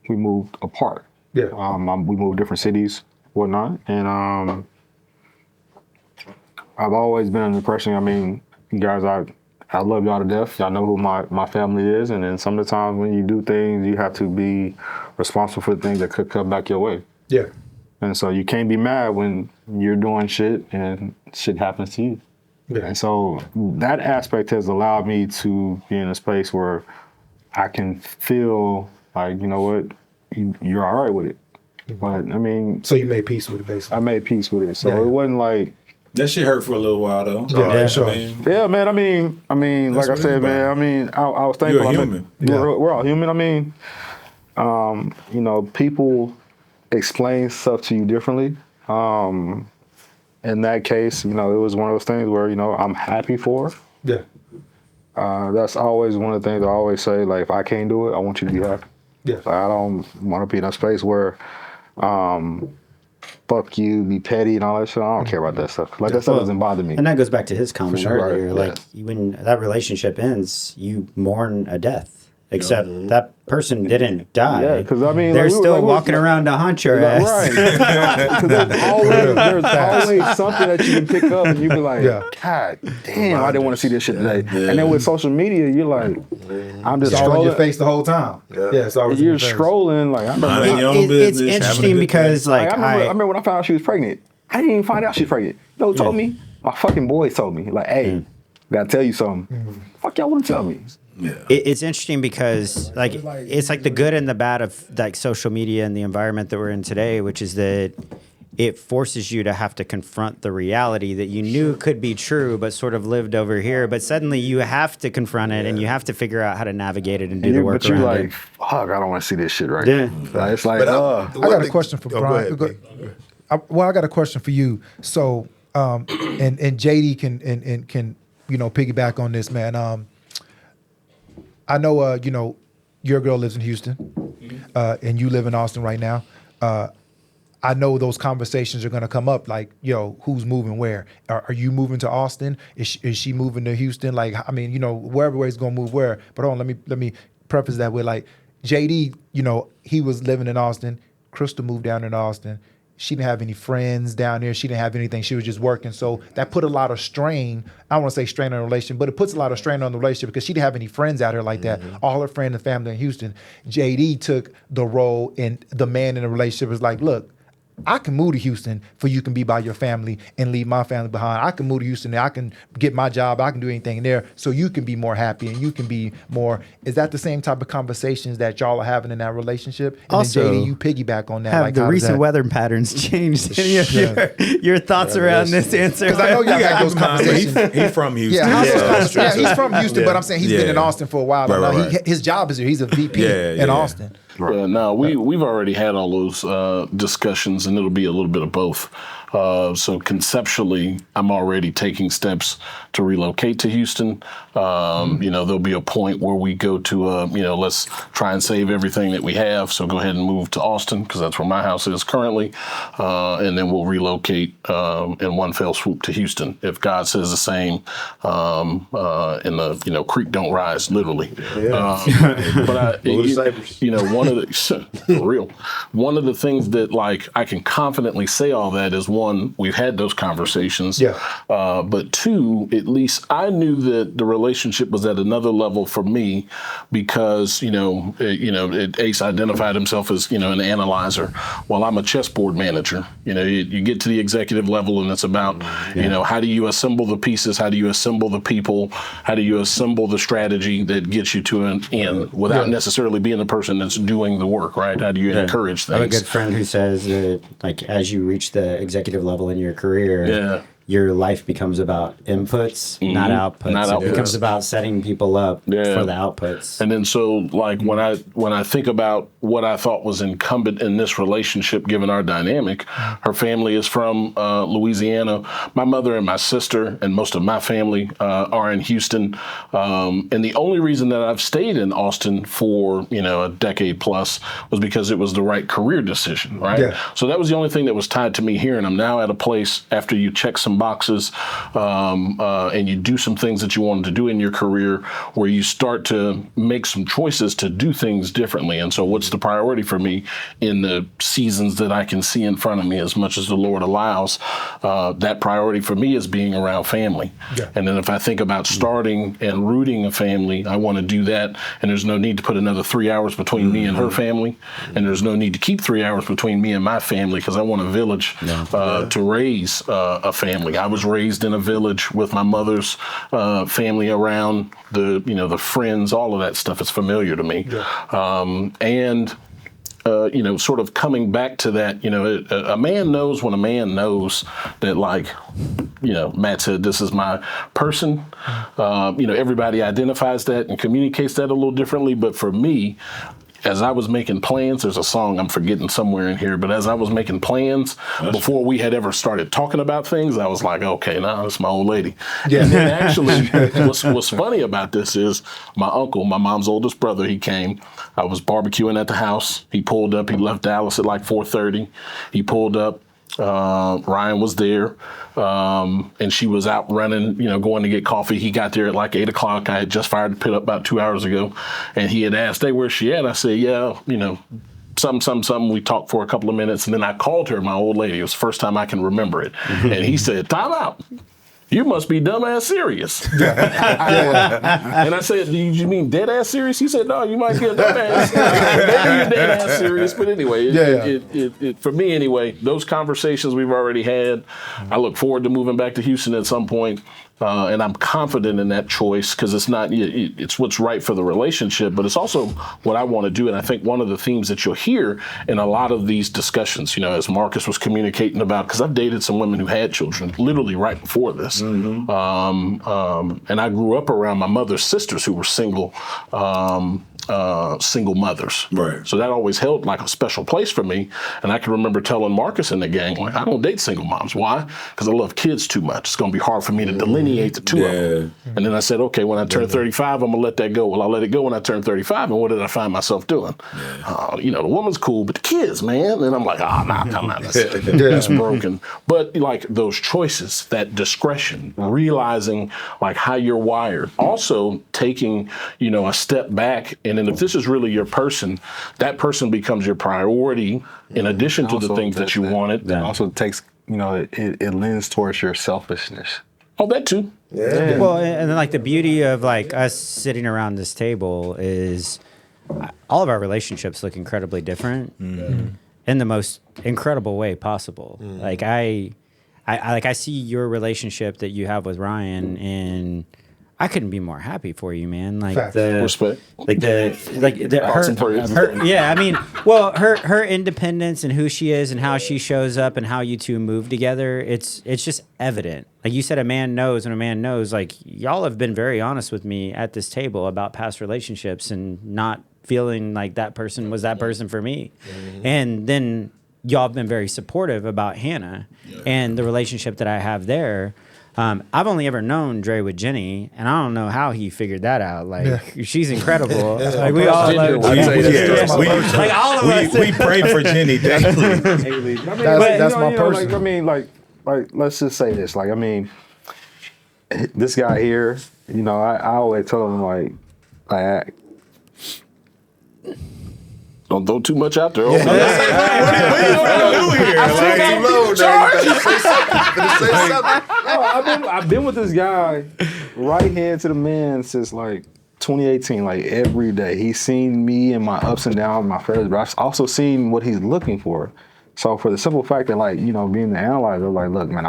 we moved apart. Yeah. We moved different cities, whatnot, and I've always been under the impression. I mean, you guys, I love y'all to death. Y'all know who my family is, and then some of the times when you do things, you have to be responsible for the things that could come back your way. Yeah. And so you can't be mad when you're doing shit and shit happens to you. Yeah. And so that aspect has allowed me to be in a space where I can feel like, you know what, you're all right with it. But I mean, so you made peace with it, basically. I made peace with it. So it wasn't like that shit hurt for a little while though. Yeah, sure. Yeah, man. I mean, like I said, man. I mean, I was thinking. You're a human. We're all human. I mean, people explain stuff to you differently. In that case, it was one of those things where I'm happy for her. Yeah. That's always one of the things I always say. Like, if I can't do it, I want you to be happy. Yeah. Like, I don't want to be in a space where, fuck you, be petty and all that shit. I don't care about that stuff. Like, that stuff doesn't bother me. And that goes back to his comment earlier. Right. Like, when that relationship ends, you mourn a death. Except that person didn't die. Yeah, because I mean, they're still walking around to haunt your ass. Right. Because there's always something that you can pick up and you be like, God damn, I didn't want to see this shit today. Yeah. And then with social media, you're like, I'm just scrolling on your face the whole time. Yeah, it's always you're scrolling. Like, I remember, it's interesting because I remember when I found out she was pregnant. I didn't even find out she was pregnant. You know who told me? My fucking boys told me. Like, hey, gotta tell you something. Fuck y'all want to tell me. Yeah. It's interesting because it's like the good and the bad of like social media and the environment that we're in today, which is that it forces you to have to confront the reality that you knew could be true, but sort of lived over here. But suddenly you have to confront it and you have to figure out how to navigate it and do the work around it. But you're like, fuck, I don't want to see this shit right now. Like, it's like, I got a question for Brian. I got a question for you. So, and JD can piggyback on this, man. I know, your girl lives in Houston, and you live in Austin right now. I know those conversations are going to come up, like, who's moving where? Are you moving to Austin? Is she moving to Houston? Like, I mean, wherever he's going to move where. But let me preface that with, like, JD, he was living in Austin. Crystal moved down in Austin. She didn't have any friends down there. She didn't have anything. She was just working. So that put a lot of strain. I don't want to say strain on the relationship, but it puts a lot of strain on the relationship because she didn't have any friends out here like that. All her friends and family in Houston. JD took the role, and the man in the relationship was like, look, I can move to Houston for you can be by your family and leave my family behind. I can move to Houston. I can get my job. I can do anything there so you can be more happy and you can be more. Is that the same type of conversations that y'all are having in that relationship? And also, then JD, you piggyback on that. Have the recent weather patterns changed any of your thoughts around this answer? Because I know y'all had those conversations. He's from Houston. Yeah, he's from Houston, but I'm saying he's been in Austin for a while. Right. His job is here. He's a VP in Austin. Right. No, we've already had all those discussions, and it'll be a little bit of both. So conceptually, I'm already taking steps to relocate to Houston. There'll be a point where we go to, let's try and save everything that we have. So go ahead and move to Austin because that's where my house is currently. And then we'll relocate in one fell swoop to Houston. If God says the same, and the creek don't rise, literally. But one of the, for real, one of the things that like I can confidently say all that is one, we've had those conversations. Yeah. But two, at least I knew that the relationship was at another level for me because, Ace identified himself as, an analyzer. Well, I'm a chessboard manager. You get to the executive level and it's about, how do you assemble the pieces? How do you assemble the people? How do you assemble the strategy that gets you to an end without necessarily being the person that's doing the work, right? How do you encourage things? I have a good friend who says that, like, as you reach the executive level in your career, your life becomes about inputs, not outputs. It becomes about setting people up for the outputs. And then so, like, when I think about what I thought was incumbent in this relationship, given our dynamic, her family is from Louisiana. My mother and my sister and most of my family are in Houston. And the only reason that I've stayed in Austin for, a decade plus was because it was the right career decision, right? Yeah. So that was the only thing that was tied to me here. And I'm now at a place after you check some boxes and you do some things that you wanted to do in your career where you start to make some choices to do things differently. And so what's the priority for me in the seasons that I can see in front of me as much as the Lord allows? That priority for me is being around family. Yeah. And then if I think about starting and rooting a family, I want to do that. And there's no need to put another 3 hours between me and her family. And there's no need to keep 3 hours between me and my family because I want a village to raise a family. I was raised in a village with my mother's family around, the friends, all of that stuff is familiar to me. Yeah. Sort of coming back to that, a man knows when a man knows that, like, Matt said, this is my person. Everybody identifies that and communicates that a little differently. But for me, as I was making plans, there's a song I'm forgetting somewhere in here, but as I was making plans, before we had ever started talking about things, I was like, okay, now that's my old lady. Yeah. And then actually, what's funny about this is my uncle, my mom's oldest brother, he came. I was barbecuing at the house. He pulled up. He left Dallas at like 4:30. He pulled up. Ryan was there, and she was out running, going to get coffee. He got there at like 8 o'clock. I had just fired the pit up about 2 hours ago, and he had asked, hey, where's she at? I said, yeah, something. We talked for a couple of minutes, and then I called her my old lady. It was the first time I can remember it. And he said, time out. You must be dumbass serious. And I said, do you mean dead ass serious? He said, no, you might be a dumbass. Maybe you're dead ass serious. But anyway, it, for me anyway, those conversations we've already had. I look forward to moving back to Houston at some point. And I'm confident in that choice because it's what's right for the relationship, but it's also what I want to do. And I think one of the themes that you'll hear in a lot of these discussions, as Marcus was communicating about, because I've dated some women who had children literally right before this. And I grew up around my mother's sisters who were single mothers. Right. So that always held like a special place for me. And I can remember telling Marcus and the gang, like, I don't date single moms. Why? Because I love kids too much. It's going to be hard for me to delineate the two of them. And then I said, okay, when I turn 35, I'm going to let that go. Well, I'll let it go when I turn 35. And what did I find myself doing? The woman's cool, but the kids, man. And I'm like, come on. That's broken. But like those choices, that discretion, realizing like how you're wired, also taking, a step back. And then if this is really your person, that person becomes your priority in addition to the things that you wanted. That also takes, it lends towards your selfishness. Oh, that too. Yeah. Well, and then like the beauty of like us sitting around this table is all of our relationships look incredibly different in the most incredible way possible. Like I see your relationship that you have with Ryan, and I couldn't be more happy for you, man. Like respect. Her independence and who she is and how she shows up and how you two move together, it's just evident. Like you said, a man knows, and a man knows, like, y'all have been very honest with me at this table about past relationships and not feeling like that person was that person for me. And then y'all have been very supportive about Hannah and the relationship that I have there. I've only ever known Dre with Jenny, and I don't know how he figured that out. Like, she's incredible. Like, we all like, like all of us. We pray for Jenny daily. That's my person. Like, I mean, like, let's just say this. Like, I mean, this guy here, you know, I always tell him, like, Don't throw too much out there. What are you trying to do here? I've been with this guy right hand to the man since like 2018, like every day. He's seen me and my ups and downs, my failures, but I've also seen what he's looking for. So for the simple fact that, like, you know, being the analyzer, like, look, man,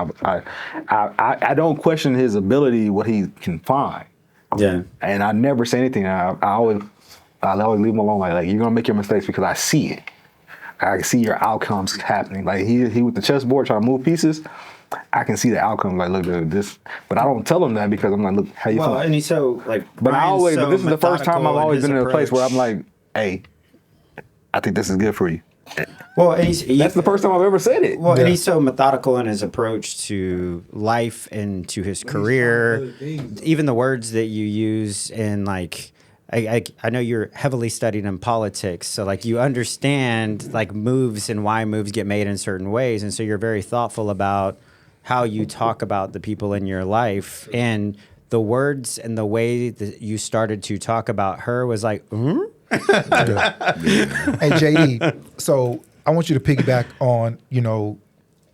I don't question his ability, what he can find. Yeah. And I never say anything. I always leave him alone. Like, you're gonna make your mistakes because I see it. I can see your outcomes happening. Like, he with the chessboard trying to move pieces. I can see the outcome. Like, look, dude, this. But I don't tell him that because I'm like, look, how you feeling? And he's so like. But Brian's but this is the first time I've methodical always in been in his a place where approach. I'm like, hey, I think this is good for you. Well, and That's the first time I've ever said it. Well, and he's so methodical in his approach to life and to his career. Even the words that you use, and like, I know you're heavily studied in politics, so like you understand like moves and why moves get made in certain ways, and so you're very thoughtful about how you talk about the people in your life, and the words and the way that you started to talk about her was like, Hey, JD, so I want you to piggyback on, you know,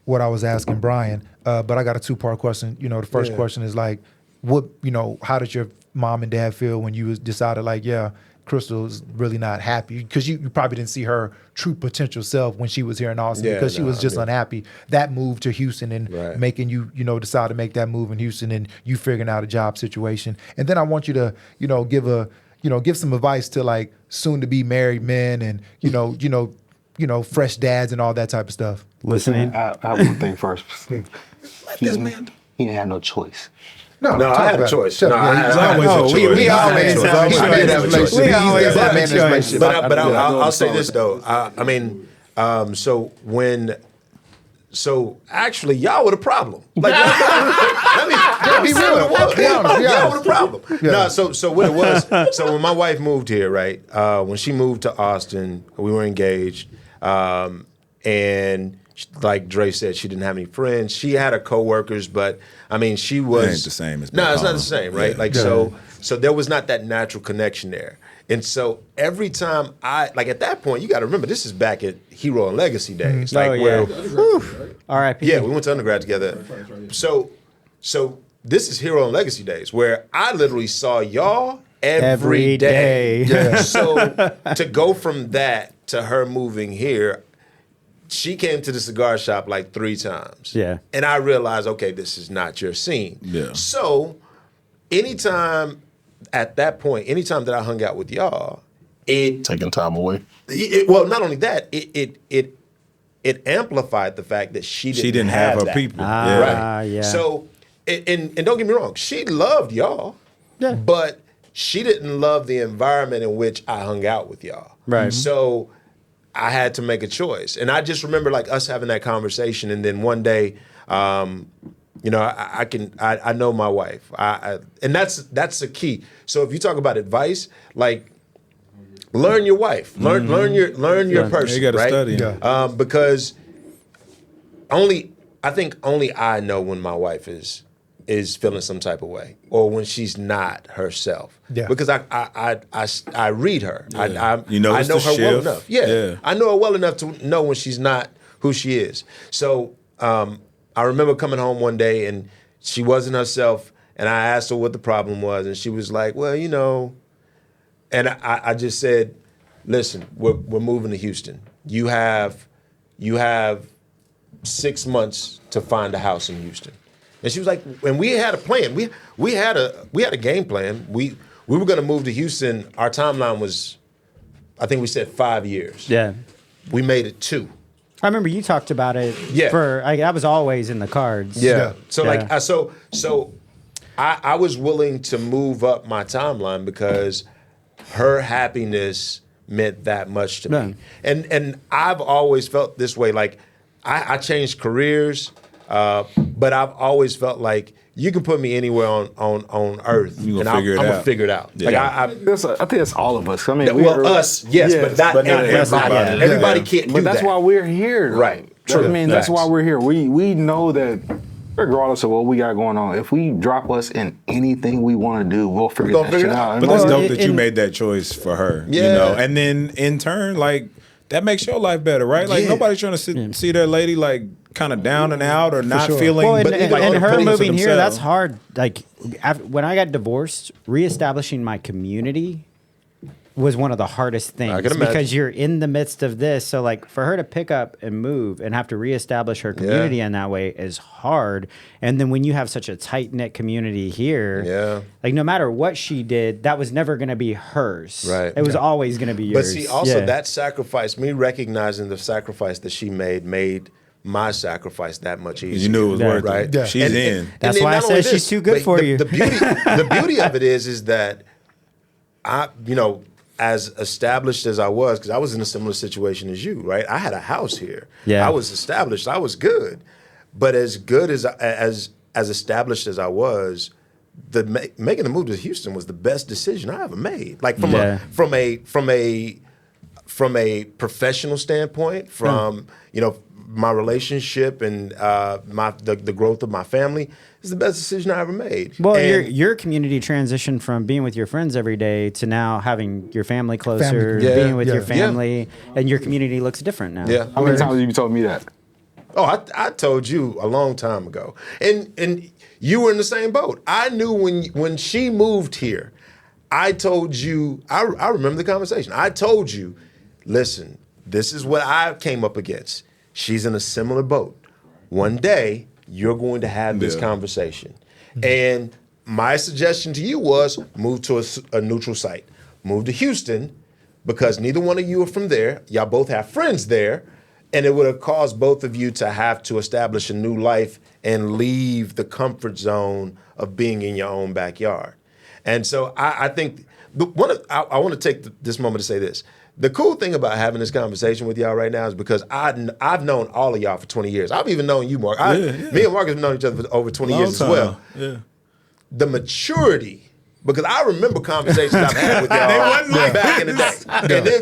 what I was asking Brian, but I got a two-part question. You know, the first question is like, what, you know, how did your mom and dad feel when you decided like, yeah, Crystal's really not happy? Because you probably didn't see her true potential self when she was here in Austin, because she was just unhappy. That move to Houston and making you, you know, decide to make that move in Houston, and you figuring out a job situation. And then I want you to, you know, give some advice to like soon to be married men and, you know, fresh dads and all that type of stuff. listening. I have one thing first. He didn't have no choice. No, I had a choice. No, I had always a choice. We always have a choice. We always have a choice. But I'll say this though. I mean, so actually, y'all were the problem. Like, let me be real. Y'all were the problem. No, so what it was. So when my wife moved here, right? When she moved to Austin, we were engaged, and like Dre said, she didn't have any friends. She had her coworkers, but I mean, she was. It ain't the same as no, back it's not home. the same, right? Yeah. Like so there was not that natural connection there. And so every time at that point, you got to remember, this is back at Hero and Legacy days. Like where, R.I.P. yeah, we went to undergrad together. So this is Hero and Legacy days where I literally saw y'all every day. Yeah. So to go from that to her moving here, she came to the cigar shop like 3 times. Yeah. And I realized, okay, this is not your scene. Yeah. So anytime that I hung out with y'all, Taking time away. well, not only that, it amplified the fact that she didn't have her that. people. Right. Yeah. So, and don't get me wrong, she loved y'all, but she didn't love the environment in which I hung out with y'all. Right. So I had to make a choice. And I just remember like us having that conversation, and then one day, you know, I know my wife, and that's the key. So if you talk about advice, like learn your wife, learn your person, You got to right? study. Yeah. Because I think only I know when my wife is feeling some type of way, or when she's not herself. Yeah. Because I read her. Yeah. You notice I know the her well shift. enough. Yeah. Yeah. I know her well enough to know when she's not who she is. So I remember coming home one day and she wasn't herself, and I asked her what the problem was, and she was like, well, you know, and I just said, listen, we're moving to Houston. You have 6 months to find a house in Houston. And she was like, and we had a plan. We had a game plan. We were going to move to Houston. Our timeline was, I think we said 5 years. Yeah. We made it 2. I remember you talked about it. Yeah. That was always in the cards. Yeah. So Yeah. I was willing to move up my timeline because her happiness meant that much to me. And I've always felt this way. Like I changed careers, but I've always felt like you can put me anywhere on earth, You and gonna I'm figure it gonna out. figure it out. Yeah. Like Yeah. I think it's all of us. I mean, well, us, yes, but not everybody. everybody. Everybody Yeah. can't do But that's that. why we're here. Right. I mean, that's Facts. why we're here. We know that regardless of what we got going on, if we drop us in anything we want to do, we'll figure gonna that figure shit it out. out. But And that's Well, dope that you and- made that choice for her. You Yeah. know, and then in turn, like that makes your life better, right? Like Yeah. nobody's trying to see their lady like kind of down and out or not sure. feeling. Well, and, But and, even and on her putting for moving here, that's themselves. hard. Like when I got divorced, reestablishing my community was one of the hardest things I can imagine. because you're in the midst of this. So like for her to pick up and move and have to reestablish her community in that way is hard. And then when you have such a tight knit community here, Yeah. like no matter what she did, that was never going to be hers. Right. It was always going to be But yours. see, also Yeah. that sacrifice, me recognizing the sacrifice that she made my sacrifice that much easier. you knew it was Yeah. worth Right. it. Yeah. She's And- in. and That's then why I not only said she's too good but for you. The beauty of it is that I, as established as I was, because I was in a similar situation as you, right? I had a house here. Yeah. I was established. I was good, but as good as established as I was, making the move to Houston was the best decision I ever made. Like from a professional standpoint, from my relationship and the growth of my family, is the best decision I ever made. Well, And- your community transitioned from being with your friends every day to now having your family closer, Yeah. being with Yeah. your family, and your community looks different now. yeah. how many times have you told me that? Oh, I told you a long time ago, and you were in the same boat. I knew when she moved here, I told you. I remember the conversation. I told you, listen, this is what I came up against. She's in a similar boat. One day you're going to have this Yeah. conversation, and my suggestion to you was move to a neutral site, move to Houston, because neither one of you are from there. Y'all both have friends there. And it would have caused both of you to have to establish a new life and leave the comfort zone of being in your own backyard. And so I think I want to take this moment to say this. The cool thing about having this conversation with y'all right now is because I've known all of y'all for 20 years. I've even known you, Mark. Me and Mark have known each other for over 20 years as well. Yeah. The maturity, because I remember conversations I've had with y'all back in the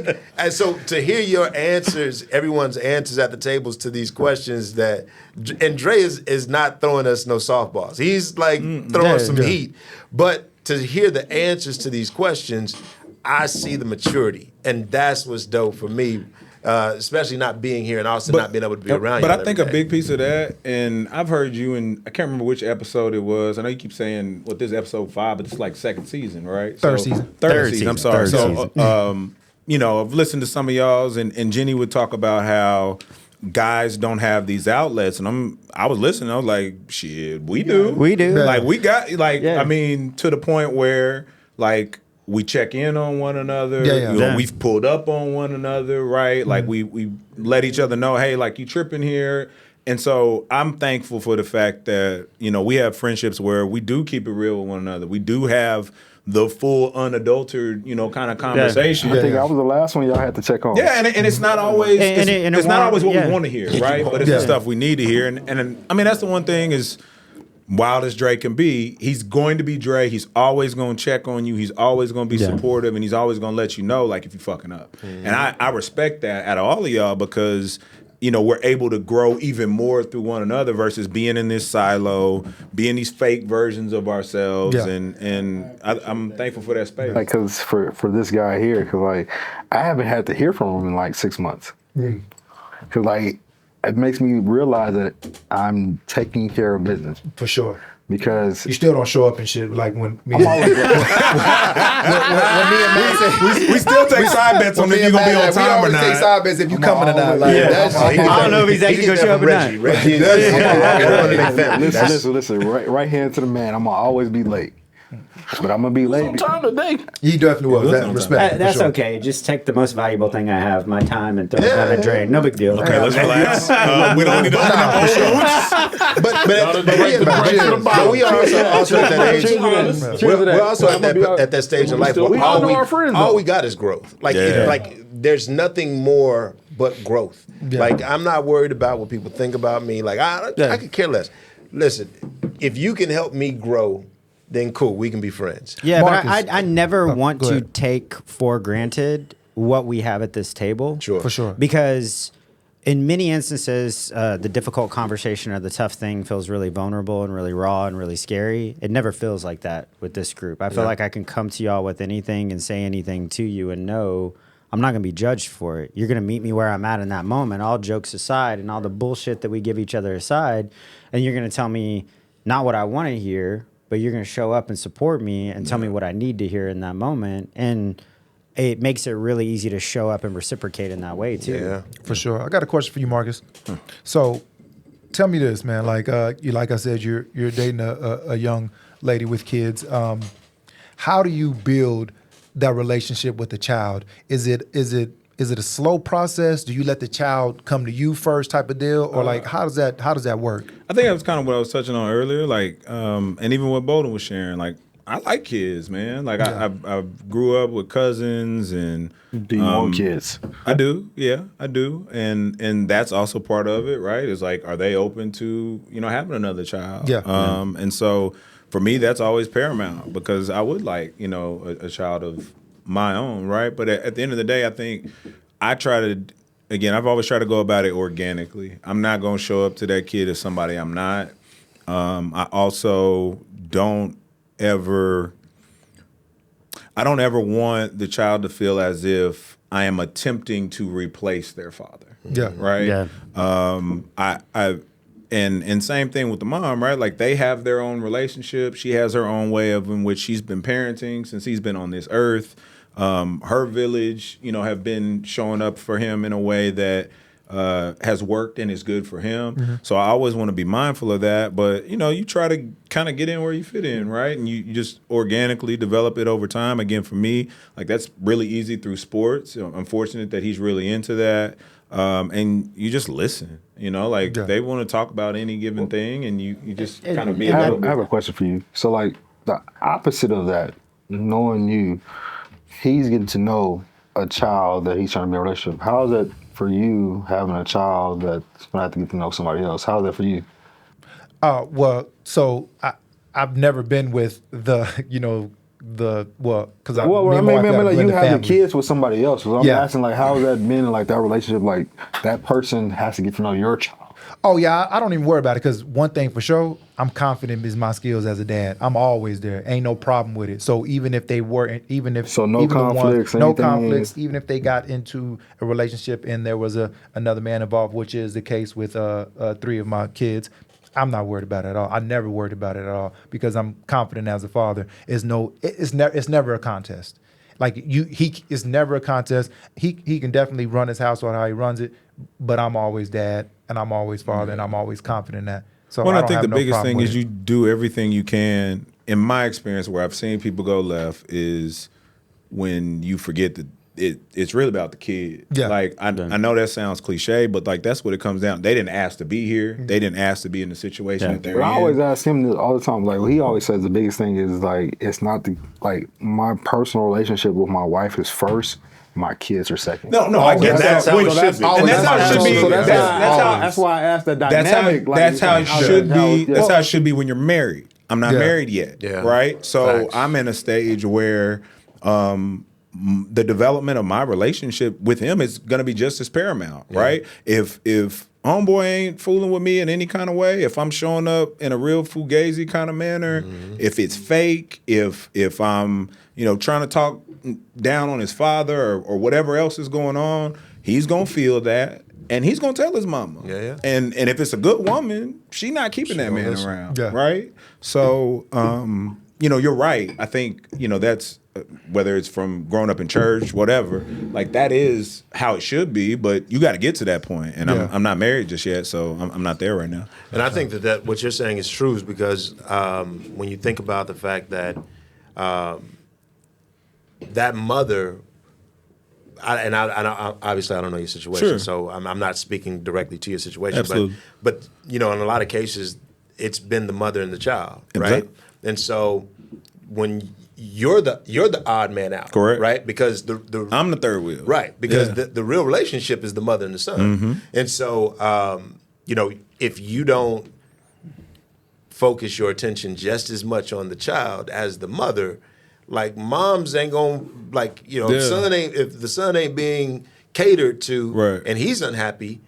day. And so to hear your answers, everyone's answers at the tables to these questions and Dre is not throwing us no softballs. He's like throwing some heat. But to hear the answers to these questions, I see the maturity. And that's what's dope for me. Especially not being here and also not being able to be around you. But I think a big piece of that, and I've heard you in, I can't remember which episode it was. I know you keep saying, this is episode 5, but it's like second season, right? Third season. Third season, I'm sorry. Third So, I've listened to some of y'all's, and Jenny would talk about how guys don't have these outlets, and I was listening, I was like, shit, we do. We do. Like, we got, like, Yeah. I mean, to the point where, like, we check in on one another. Yeah. Yeah. We've pulled up on one another, right? Like we let each other know, hey, like you tripping here. And so I'm thankful for the fact that, we have friendships where we do keep it real with one another. We do have the full unadulterated, kind of conversation. I think I was the last one y'all had to check on. Yeah, and it's not always And it's it not won't- always what yeah. we want to hear, right? But it's the stuff we need to hear. And I mean, that's the one thing is, wild as Dre can be, he's going to be Dre. He's always going to check on you. He's always going to be supportive, and he's always going to let you know, like, if you're fucking up. And I respect that out of all of y'all because, we're able to grow even more through one another versus being in this silo, being these fake versions of ourselves. Yeah. And I'm thankful for that space. Like, cause for this guy here, cause like I haven't had to hear from him in like 6 months. Cause like it makes me realize that I'm taking care of business For sure. because You still don't show up and shit like when me I'm and always when me and Matt say we still take side bets on when if me you're and going to be Matt, on we time or always take not. side bets if you coming or not. Like, that's, I don't know if he's actually gonna show up or not. Reggie, listen. Right hand to the man. I'm gonna always be late, but I'm gonna be late. Time today. he definitely was. That respect. for That's sure. okay. Just take the most valuable thing I have, my time, and throw it down the drain. No big deal. Okay, let's relax. We don't need to open up old wounds. But we are also at that age. We're also at that stage in life still- we where all know our friends, all though. we got is growth. Like, Yeah. there's nothing more but growth. Yeah. Like, I'm not worried about what people think about me. Like, I could care less. listen, if you can help me grow, then cool, we can be friends. Yeah, Marcus. but I never want go to ahead. take for granted what we have at this table. Sure. For sure. Because in many instances, the difficult conversation or the tough thing feels really vulnerable and really raw and really scary. It never feels like that with this group. I feel like I can come to y'all with anything and say anything to you and know I'm not going to be judged for it. You're going to meet me where I'm at in that moment, all jokes aside and all the bullshit that we give each other aside. And you're going to tell me not what I want to hear, but you're going to show up and support me and tell me what I need to hear in that moment. And it makes it really easy to show up and reciprocate in that way too. Yeah. For sure. I got a question for you, Marcus. So, tell me this, man. Like I said, you're dating a young lady with kids. How do you build that relationship with the child? Is it a slow process? Do you let the child come to you first, type of deal, or like how does that work? I think that was kind of what I was touching on earlier, like, and even what Bolden was sharing. Like, I like kids, man. Like, I grew up with cousins, and Do you want kids? I do, yeah, I do, and that's also part of it, right? Is like, are they open to having another child? Yeah. And so for me, that's always paramount because I would like a child of my own, right? But at the end of the day, I think I try to. Again, I've always tried to go about it organically. I'm not going to show up to that kid as somebody I'm not. I also don't ever want the child to feel as if I am attempting to replace their father. Yeah. Right. Yeah. And same thing with the mom, right? Like they have their own relationship. She has her own way in which she's been parenting since he's been on this earth. Her village, have been showing up for him in a way that has worked and is good for him. Mm-hmm. So I always want to be mindful of that. But, you try to kind of get in where you fit in, right? And you just organically develop it over time. Again, for me, like that's really easy through sports. I'm fortunate that he's really into that. And you just listen, they want to talk about any given thing and you just kind of be. I have a question for you. So like the opposite of that, knowing you, he's getting to know a child that he's trying to be in a relationship. How is it for you having a child that's gonna have to get to know somebody else? How is that for you? Well, so I've never been with because I mean, like you have the kids with somebody else. So I'm asking, like, how has that been in like that relationship? Like that person has to get to know your child. Oh yeah, I don't even worry about it because one thing for sure, I'm confident is my skills as a dad. I'm always there. Ain't no problem with it. So even if they weren't, no conflicts, even if they got into a relationship and there was another man involved, which is the case with 3 of my kids, I'm not worried about it at all. I never worried about it at all because I'm confident as a father. It's never a contest. Like it's never a contest. He can definitely run his household how he runs it, but I'm always dad and I'm always father and I'm always confident in that. So I think the biggest thing is you do everything you can. In my experience, where I've seen people go left is when you forget that it's really about the kid. Yeah. Like I know that sounds cliche, but like that's what it comes down. They didn't ask to be here. They didn't ask to be in the situation that they're in. I always ask him this all the time. Like he always says the biggest thing is like it's not my personal relationship with my wife is first. My kids are second. No, I get that. That's how it should be. That's why I asked the dynamic. That's how it should be. That's how it should be when you're married. I'm not married yet, right? So I'm in a stage where the development of my relationship with him is going to be just as paramount, right? If homeboy ain't fooling with me in any kind of way, if I'm showing up in a real fugazi kind of manner, if it's fake, if I'm trying to talk down on his father or whatever else is going on, he's gonna feel that and he's gonna tell his mama. Yeah. And if it's a good woman, she not keeping that man around, right? So you're right. I think that's whether it's from growing up in church, whatever. Like that is how it should be, but you got to get to that point. And I'm not married just yet, so I'm not there right now. And I think that what you're saying is true, is because when you think about the fact that that mother, obviously I don't know your situation, so I'm not speaking directly to your situation. Absolutely. But in a lot of cases, it's been the mother and the child, right? And so when you're the odd man out, correct? Right, because I'm the third wheel, right? Because the real relationship is the mother and the son, and so if you don't focus your attention just as much on the child as the mother, like moms ain't gonna like if the son ain't being catered to, Right. and he's unhappy,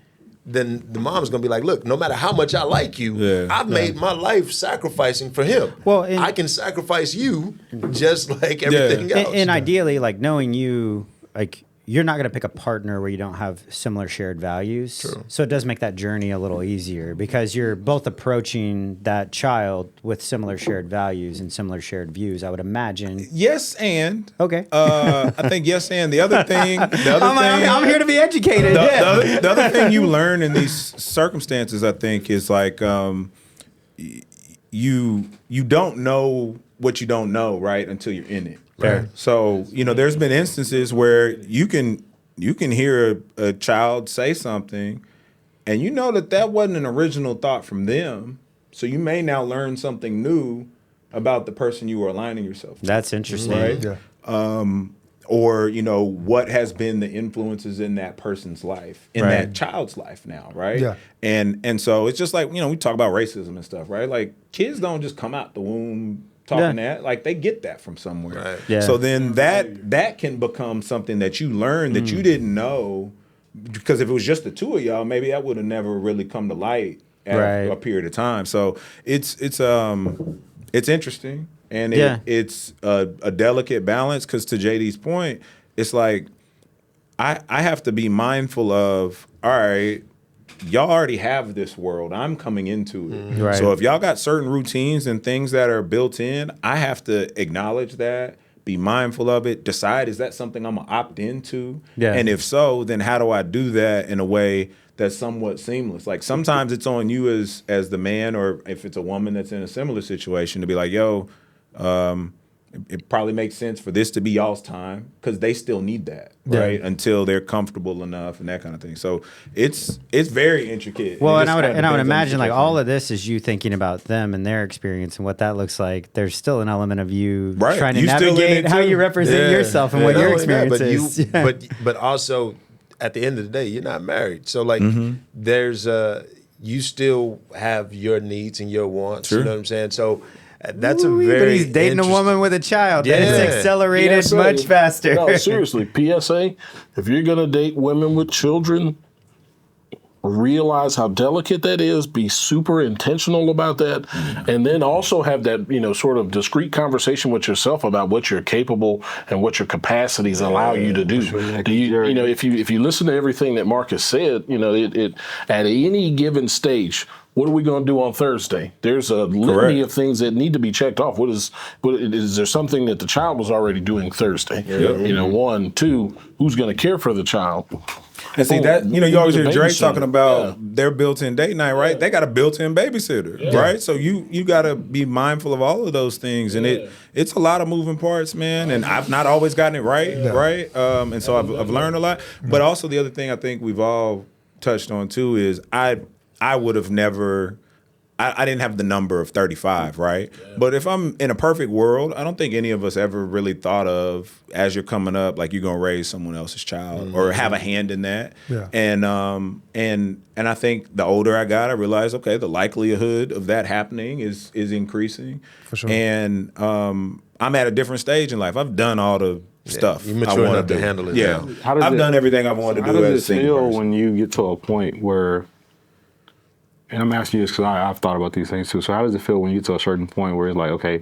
then the mom's gonna be like, look, no matter how much I like you, I've made my life sacrificing for him. Well, I can sacrifice you just like everything else. And ideally, like knowing you, like you're not going to pick a partner where you don't have similar shared values. True. So it does make that journey a little easier because you're both approaching that child with similar shared values and similar shared views, I would imagine. Yes, and Okay. I think yes, and the other thing, I'm here to be educated. the other thing you learn in these circumstances, I think, is like you don't know what you don't know, right, until you're in it. Fair. So there's been instances where you can hear a child say something, and you know that wasn't an original thought from them. So you may now learn something new about the person you were aligning yourself to. That's interesting. Right? Yeah. Or what has been the influences in that person's life, in that child's life now, right? Yeah. And so it's just like, we talk about racism and stuff, right? Like kids don't just come out the womb talking that, like they get that from somewhere. Right. Yeah. So then that can become something that you learn that you didn't know, because if it was just the two of y'all, maybe that would have never really come to light at a period of time. So it's interesting. And it's a delicate balance, because to JD's point, it's like I have to be mindful of, all right, y'all already have this world. I'm coming into it. Right. So if y'all got certain routines and things that are built in, I have to acknowledge that, be mindful of it, decide, is that something I'm going to opt into? Yeah. And if so, then how do I do that in a way that's somewhat seamless? Like sometimes it's on you as the man, or if it's a woman that's in a similar situation, to be like, yo, it probably makes sense for this to be y'all's time, because they still need that, right? Until they're comfortable enough and that kind of thing. So it's very intricate. Well, It and just I would kinda depends on the imagine like situation. all of this is you thinking about them and their experience and what that looks like. There's still an element of you Right. trying to You still in navigate it how too. you represent Yeah. yourself and what Not your only that, experience is. but also at the end of the day, you're not married. So like there's you still have your needs and your wants. Sure. You know what I'm saying? So that's a Ooh, very but he's dating a woman with a child. That is accelerated PSA. much faster. No, seriously, PSA, if you're going to date women with children, realize how delicate that is, be super intentional about that, and then also have that, sort of discreet conversation with yourself about what you're capable and what your capacities allow you to do. If you listen to everything that Marcus said, it at any given stage, what are we going to do on Thursday? There's a litany of things that need to be checked off. Is there something that the child was already doing Thursday? One, two, who's going to care for the child? And see that, you always hear Dre talking about Yeah. their built-in date night, right? They got a built-in babysitter, right? So you got to be mindful of all of those things, and it's a lot of moving parts, man. And I've not always gotten it right? And so I've learned a lot. But also the other thing I think we've all touched on too is I would have never. I didn't have the number of 35, right? Yeah. But if I'm in a perfect world, I don't think any of us ever really thought of, as you're coming up, like you're gonna raise someone else's child or have a hand in that. Yeah. And I think the older I got, I realized, okay, the likelihood of that happening is increasing. For sure. And I'm at a different stage in life. I've done all the stuff you mature I want enough to handle it. Yeah, Now. I've done everything I wanted to do as a How does it single feel person. when you get to a point where, and I'm asking you this because I've thought about these things too. So how does it feel when you get to a certain point where it's like, okay,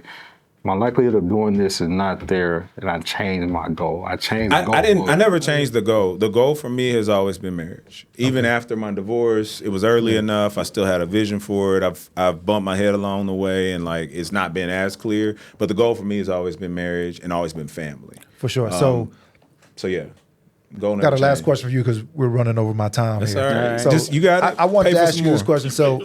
my likelihood of doing this is not there, and I changed my goal. I changed the goal. I never changed the goal. The goal for me has always been marriage. Even after my divorce, it was early enough. I still had a vision for it. I've bumped my head along the way, and like it's not been as clear. But the goal for me has always been marriage and always been family. For sure. So yeah. Goal got never a last changed. question for you because we're running over my time That's here. all right. So Just, you got it. I wanted Pay to for ask some you this more. question. So,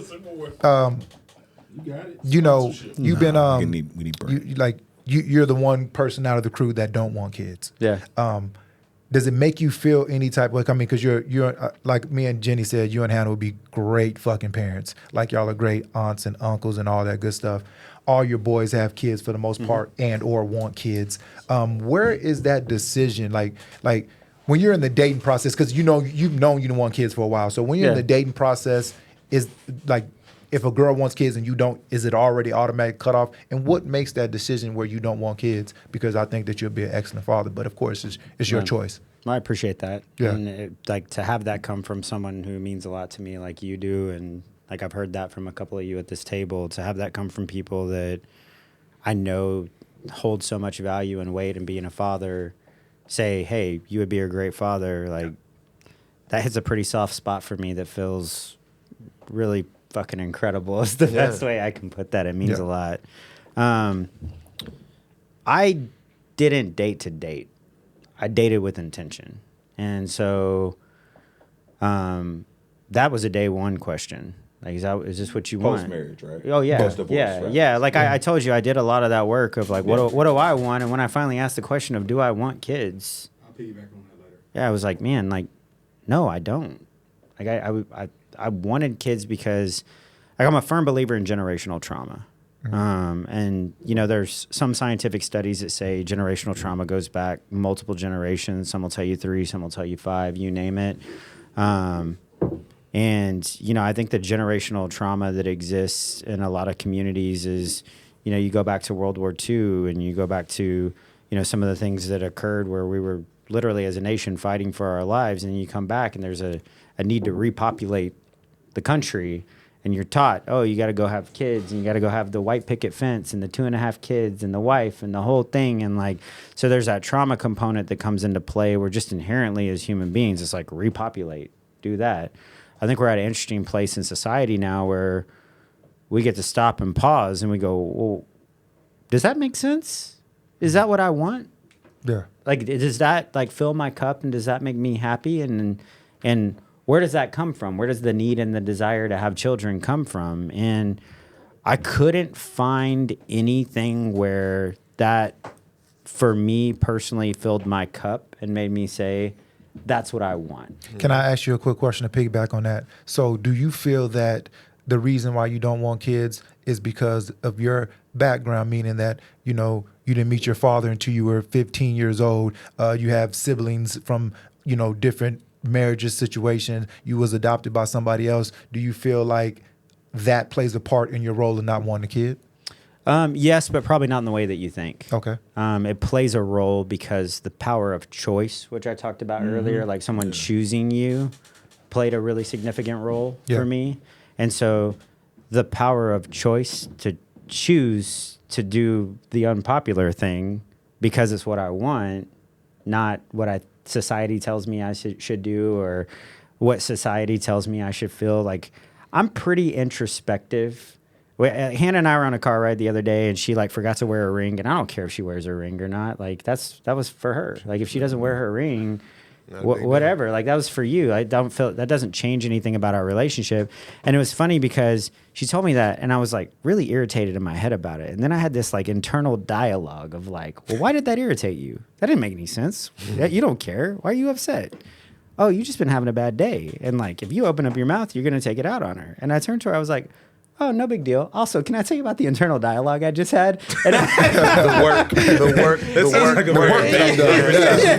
you've been we need break. you're the one person out of the crew that don't want kids. Yeah. Does it make you feel any type of like? I mean, because you're like me and Jenny said, you and Hannah would be great fucking parents. Like y'all are great aunts and uncles and all that good stuff. All your boys have kids for the most part and or want kids. Where is that decision? Like when you're in the dating process, because you've known you don't want kids for a while. So when you're in the dating process, is like if a girl wants kids and you don't, is it already automatic cut off? And what makes that decision where you don't want kids? Because I think that you'll be an excellent father, but of course it's your choice. I appreciate that. Yeah. And like to have that come from someone who means a lot to me like you do, and like I've heard that from a couple of you at this table, to have that come from people that I know hold so much value and weight in being a father, say, hey, you would be a great father, like that hits a pretty soft spot for me that feels really fucking incredible is the best way I can put that. It means a lot. I didn't date to date. I dated with intention. And so that was a day one question. Like, is this what you want? Post-marriage, right? Oh, yeah. Post-divorce, Yeah, right? yeah. Like I told you, I did a lot of that work of like, what do I want? And when I finally asked the question of, do I want kids? I'll piggyback on that later. Yeah, I was like, man, like, no, I don't. Like, I wanted kids because like, I'm a firm believer in generational trauma. And, you know, there's some scientific studies that say generational trauma goes back multiple generations. Some will tell you 3, some will tell you 5, you name it. And, you know, I think the generational trauma that exists in a lot of communities is, you know, you go back to World War II and you go back to, you know, some of the things that occurred where we were literally as a nation fighting for our lives. And you come back and there's a need to repopulate the country. And you're taught, oh, you got to go have kids and you got to go have the white picket fence and the 2.5 kids and the wife and the whole thing. And like, so there's that trauma component that comes into play where just inherently as human beings, it's like repopulate, do that. I think we're at an interesting place in society now where we get to stop and pause and we go, well, does that make sense? Is that what I want? Yeah. Like, does that like fill my cup and does that make me happy? And where does that come from? Where does the need and the desire to have children come from? And I couldn't find anything where that, for me personally, filled my cup and made me say, that's what I want. Can I ask you a quick question to piggyback on that? So do you feel that the reason why you don't want kids is because of your background, meaning that, you know, you didn't meet your father until you were 15 years old, you have siblings from, you know, different marriages, situation, you was adopted by somebody else? Do you feel like that plays a part in your role in not wanting a kid? Yes, but probably not in the way that you think. Okay. It plays a role because the power of choice, which I talked about earlier, like someone choosing you, played a really significant role for me. And so the power of choice to choose to do the unpopular thing because it's what I want, not what society tells me I should do or what society tells me I should feel. Like, I'm pretty introspective. Hannah and I were on a car ride the other day and she like forgot to wear a ring, and I don't care if she wears her ring or not. Like, that was for her. Like, if she doesn't wear her ring, whatever, like that was for you. I don't feel that doesn't change anything about our relationship. And it was funny because she told me that and I was like really irritated in my head about it. And then I had this like internal dialogue of like, well, why did that irritate you? That didn't make any sense. You don't care. Why are you upset? Oh, you just been having a bad day. And like, if you open up your mouth, you're going to take it out on her. And I turned to her, I was like, oh, no big deal. Also, can I tell you about the internal dialogue I just had? And The work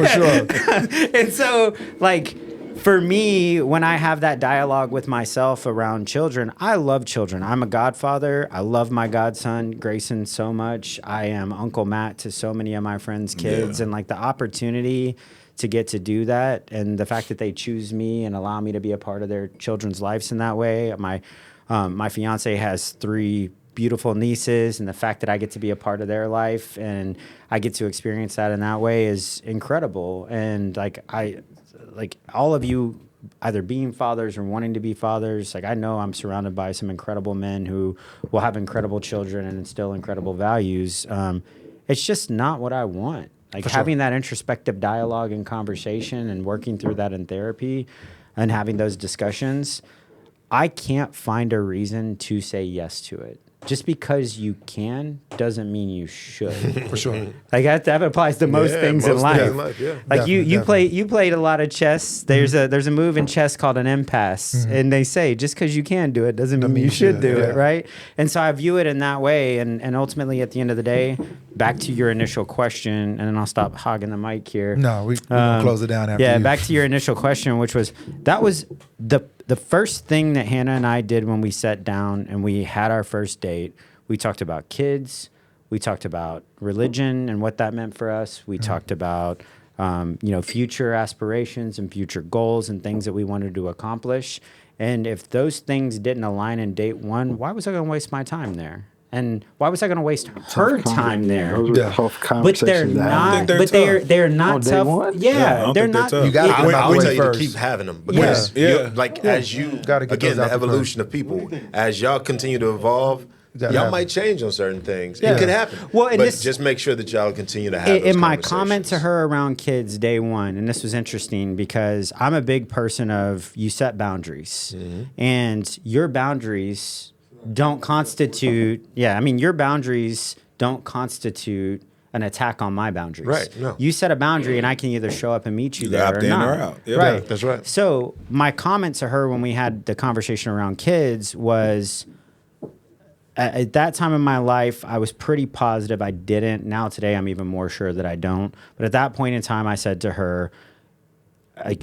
For sure. And so, like, for me, when I have that dialogue with myself around children, I love children. I'm a godfather. I love my godson, Grayson, so much. I am Uncle Matt to so many of my friends' kids. And, like, the opportunity to get to do that and the fact that they choose me and allow me to be a part of their children's lives in that way. My fiance has 3 beautiful nieces, and the fact that I get to be a part of their life and I get to experience that in that way is incredible. And like all of you either being fathers or wanting to be fathers, like I know I'm surrounded by some incredible men who will have incredible children and instill incredible values. It's just not what I want. Like having that introspective dialogue and conversation and working through that in therapy and having those discussions, I can't find a reason to say yes to it. Just because you can doesn't mean you should. For sure. Like that applies to most things in life. Like you played a lot of chess. There's a move in chess called an impasse, and they say just because you can do it doesn't mean you should do it, right? And so I view it in that way. And ultimately, at the end of the day, back to your initial question, and then I'll stop hogging the mic here. No, we gonna close it down after you. Back to your initial question, which was the first thing that Hannah and I did when we sat down and we had our first date, we talked about kids, we talked about religion and what that meant for us. We talked about, future aspirations and future goals and things that we wanted to accomplish. And if those things didn't align in date one, why was I going to waste my time there? And why was I going to waste her time there? Those are tough But they're conversations to have. not. they're But tough. they're not On day tough. one? I Yeah, don't they're think they're not. tough. You gotta I get would, them I out would the tell way you to first. keep having them because as you Gotta get those again the out the evolution of people, as y'all continue to evolve, gotta y'all have might change on certain things. Yeah. It could happen. Well, and but this- just make sure that y'all continue to have those In my comment to conversations. her around kids day one, and this was interesting because I'm a big person of you set boundaries, and your boundaries don't constitute. Your boundaries don't constitute an attack on my boundaries. Right, no. You set a boundary, and I can either show up and meet you Either there opt or in not. or out. Yeah. Right, Yeah, that's right. So my comment to her when we had the conversation around kids was, at that time in my life, I was pretty positive I didn't. Now today, I'm even more sure that I don't. But at that point in time, I said to her,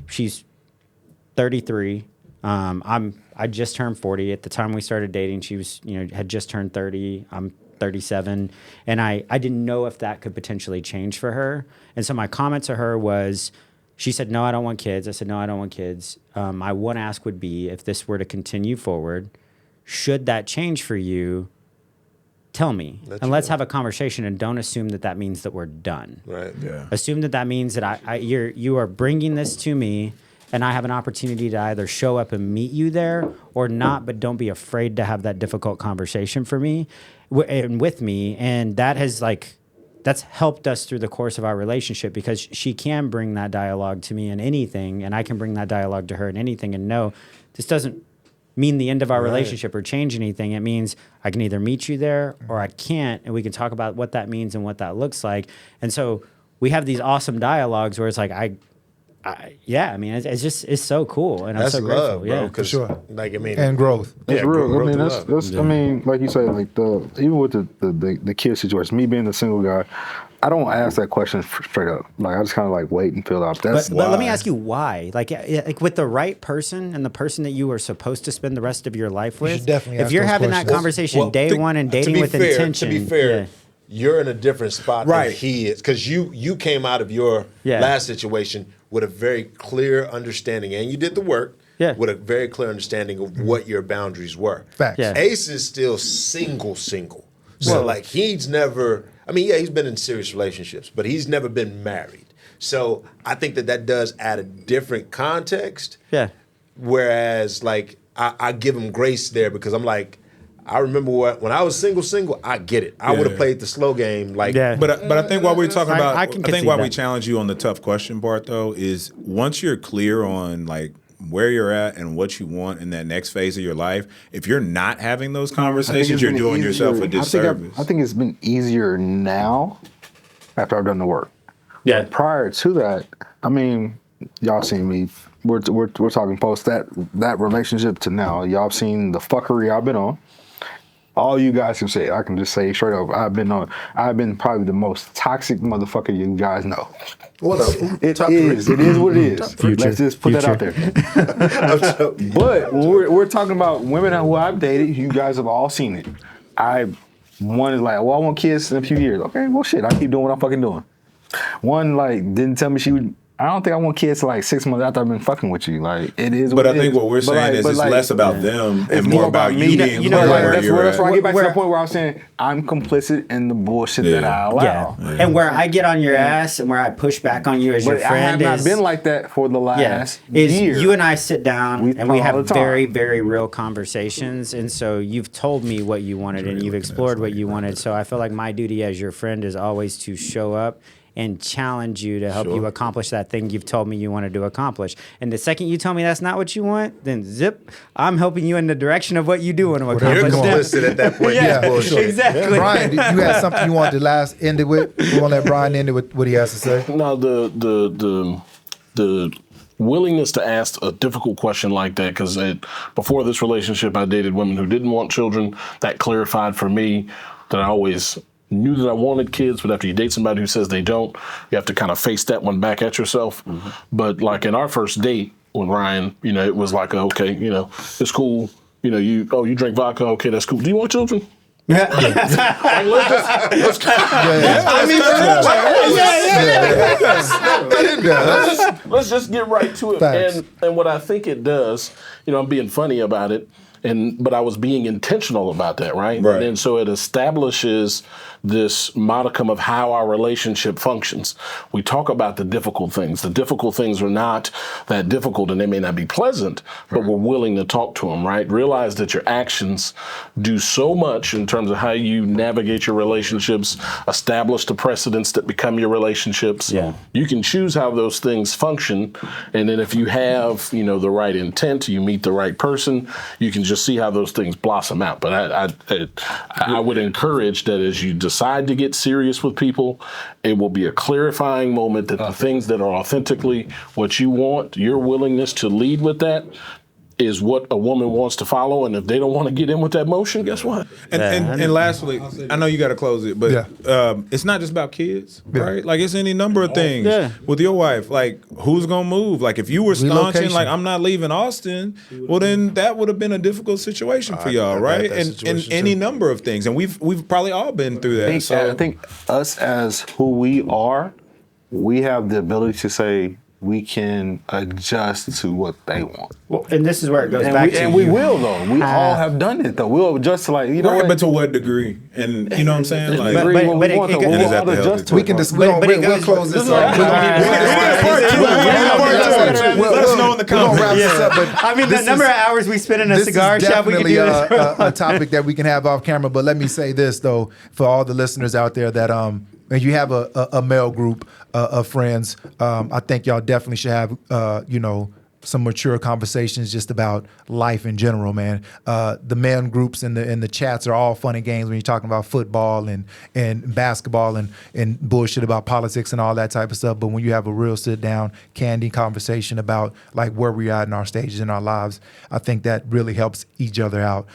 she's 33. I just turned 40. At the time we started dating, she was, had just turned 30. I'm 37. And I didn't know if that could potentially change for her. And so my comment to her was, she said, no, I don't want kids. I said, no, I don't want kids. My one ask would be, if this were to continue forward, should that change for you, tell me. And let's have a conversation, and don't assume that that means that we're done. Right. Yeah. Assume that that means that you are bringing this to me, and I have an opportunity to either show up and meet you there or not, but don't be afraid to have that difficult conversation for me and with me. And that has that's helped us through the course of our relationship, because she can bring that dialogue to me in anything, and I can bring that dialogue to her in anything. And no, this doesn't mean the end of our relationship or change anything. It means I can either meet you there or I can't, and we can talk about what that means and what that looks like. And so we have these awesome dialogues where it's like, it's so cool, and That's I'm so love, grateful. bro. 'cause, sure. And growth. That's Yeah, real. growth I mean, and that's. love. I mean, like you said, like even with the kid situation, me being the single guy, I don't ask that question straight up. Like I just kind of like wait and feel out. That's But let me ask you why. Like with the right person and the person that you are supposed to spend the rest of your life with, should definitely if ask you're those having that questions. conversation day one and dating with intention. To be fair, yeah. you're in a different spot Right. than he is, because you came out of your Yeah. last situation with a very clear understanding, and you did the work with a very clear understanding of what your boundaries were. Facts. Yeah. Ace is still single. So like he's never. I mean, yeah, he's been in serious relationships, but he's never been married. So I think that does add a different context. Yeah. Whereas, like, I give him grace there, because I'm like, I remember when I was single, I get it. I would have played the slow game. Like, Yeah. But I think while we're talking about, I I can think concede while we that. challenge you on the tough question part, though, is once you're clear on like where you're at and what you want in that next phase of your life, if you're not having those I think conversations, it's you're been doing yourself easier. a disservice. I think it's been easier now after I've done the work. Yeah. Prior to that, I mean, y'all seen me. We're talking post that relationship to now. Y'all seen the fuckery I've been on. All you guys can say, I can just say straight up, I've been probably the most toxic motherfucker you guys know. what up? It Top is what it is. Future. Let's just put that out there. But when we're talking about women who I've dated, you guys have all seen it. One is like, well, I want kids in a few years. Okay, well, shit, I keep doing what I'm fucking doing. One like didn't tell me she would. I don't think I want kids till like 6 months after I've been fucking with you. Like it is. But What I it think is. what we're But saying is it's less about them and more about you being you know, clear like, where that's you're where I at. get back to Where- the point where I was saying I'm complicit in the bullshit that I allow. Yeah. And where I get on your ass and where I push back on you as your But I friend have not is been like that for the last is year. you and I sit down We and we talk all have the time. very, very real conversations. And so you've told me what you wanted and you've explored what you wanted. So I feel like my duty as your friend is always to show up and challenge you to help you accomplish that thing you've told me you wanted to accomplish. And the second you tell me that's not what you want, then zip, I'm helping you in the direction of what you do want to You're accomplish. complicit at that point. Yeah, It's bullshit. exactly. Brian, you had something you wanted to end it with? We want to let Brian end it with what he has to say. No, the willingness to ask a difficult question like that, because before this relationship, I dated women who didn't want children. That clarified for me that I always knew that I wanted kids, but after you date somebody who says they don't, you have to kind of face that one back at yourself. But like in our first date, when Ryan, it was like, okay, it's cool. You drink vodka, okay, that's cool. Do you want children? Yeah. Let's just get right to it. Facts. And what I think it does, I'm being funny about it, but I was being intentional about that, right? Right. And so it establishes this modicum of how our relationship functions. We talk about the difficult things. The difficult things are not that difficult, and they may not be pleasant, but we're willing to talk to them, right? Realize that your actions do so much in terms of how you navigate your relationships, establish the precedents that become your relationships. Yeah. You can choose how those things function, and then if you have, the right intent, you meet the right person, you can just see how those things blossom out. But I would encourage that as you decide to get serious with people, it will be a clarifying moment that the things that are authentically what you want, your willingness to lead with that, is what a woman wants to follow. And if they don't want to get in with that motion, guess what? And lastly, I know you got to close it, but it's not just about kids, right? Like, it's any number of things with your wife. Like, who's gonna move? Like, if you were staunching, like, I'm not leaving Austin, well, then that would have been a difficult situation for y'all, right? And any number of things, and we've probably all been through that. I think us as who we are, we have the ability to say, we can adjust to what they want. Well, and this is where it goes back to. And we will, though. We all have done it, though. We'll adjust to, like, right, but to what degree? And you know what I'm saying? Like, But we can just we'll close this off. Let us know in the comments. Wrap this up, but I mean, the number of hours we spend in a cigar shop, we could do this. a topic that we can have off camera. But let me say this, though, for all the listeners out there that and you have a male group of friends, I think y'all definitely should have some mature conversations just about life in general, man. The men groups and the chats are all fun and games when you're talking about football and basketball and bullshit about politics and all that type of stuff. But when you have a real sit down, candid conversation about like where we are in our stages in our lives, I think that really helps each other out.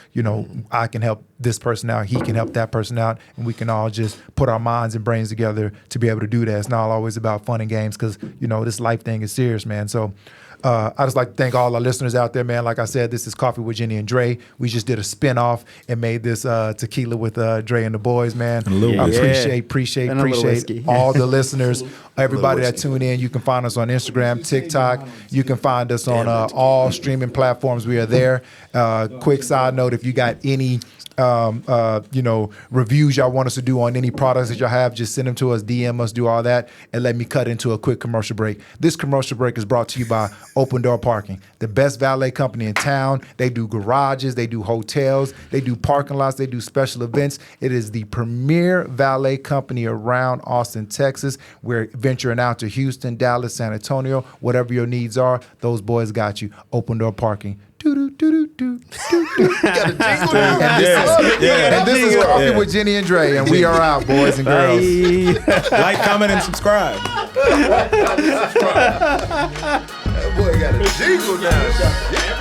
I can help this person out, he can help that person out, and we can all just put our minds and brains together to be able to do that. It's not always about fun and games because, this life thing is serious, man. So I just like to thank all our listeners out there, man. Like I said, this is Coffee with Jenni and Dre. We just did a spinoff and made this Tequila with Dre and the boys, man. I appreciate all the listeners, everybody that tuned in. You can find us on Instagram, TikTok. You can find us on all streaming platforms. We are there. Quick side note, if you got any reviews y'all want us to do on any products that y'all have, just send them to us, DM us, do all that, and let me cut into a quick commercial break. This commercial break is brought to you by Open Door Parking, the best valet company in town. They do garages, they do hotels, they do parking lots, they do special events. It is the premier valet company around Austin, Texas. We're venturing out to Houston, Dallas, San Antonio. Whatever your needs are, those boys got you. Open Door Parking. Got a jingle now. And this is Coffee with Jenni and Dre, and we are out, boys and girls. Like, comment, and subscribe. That boy got a jingle now.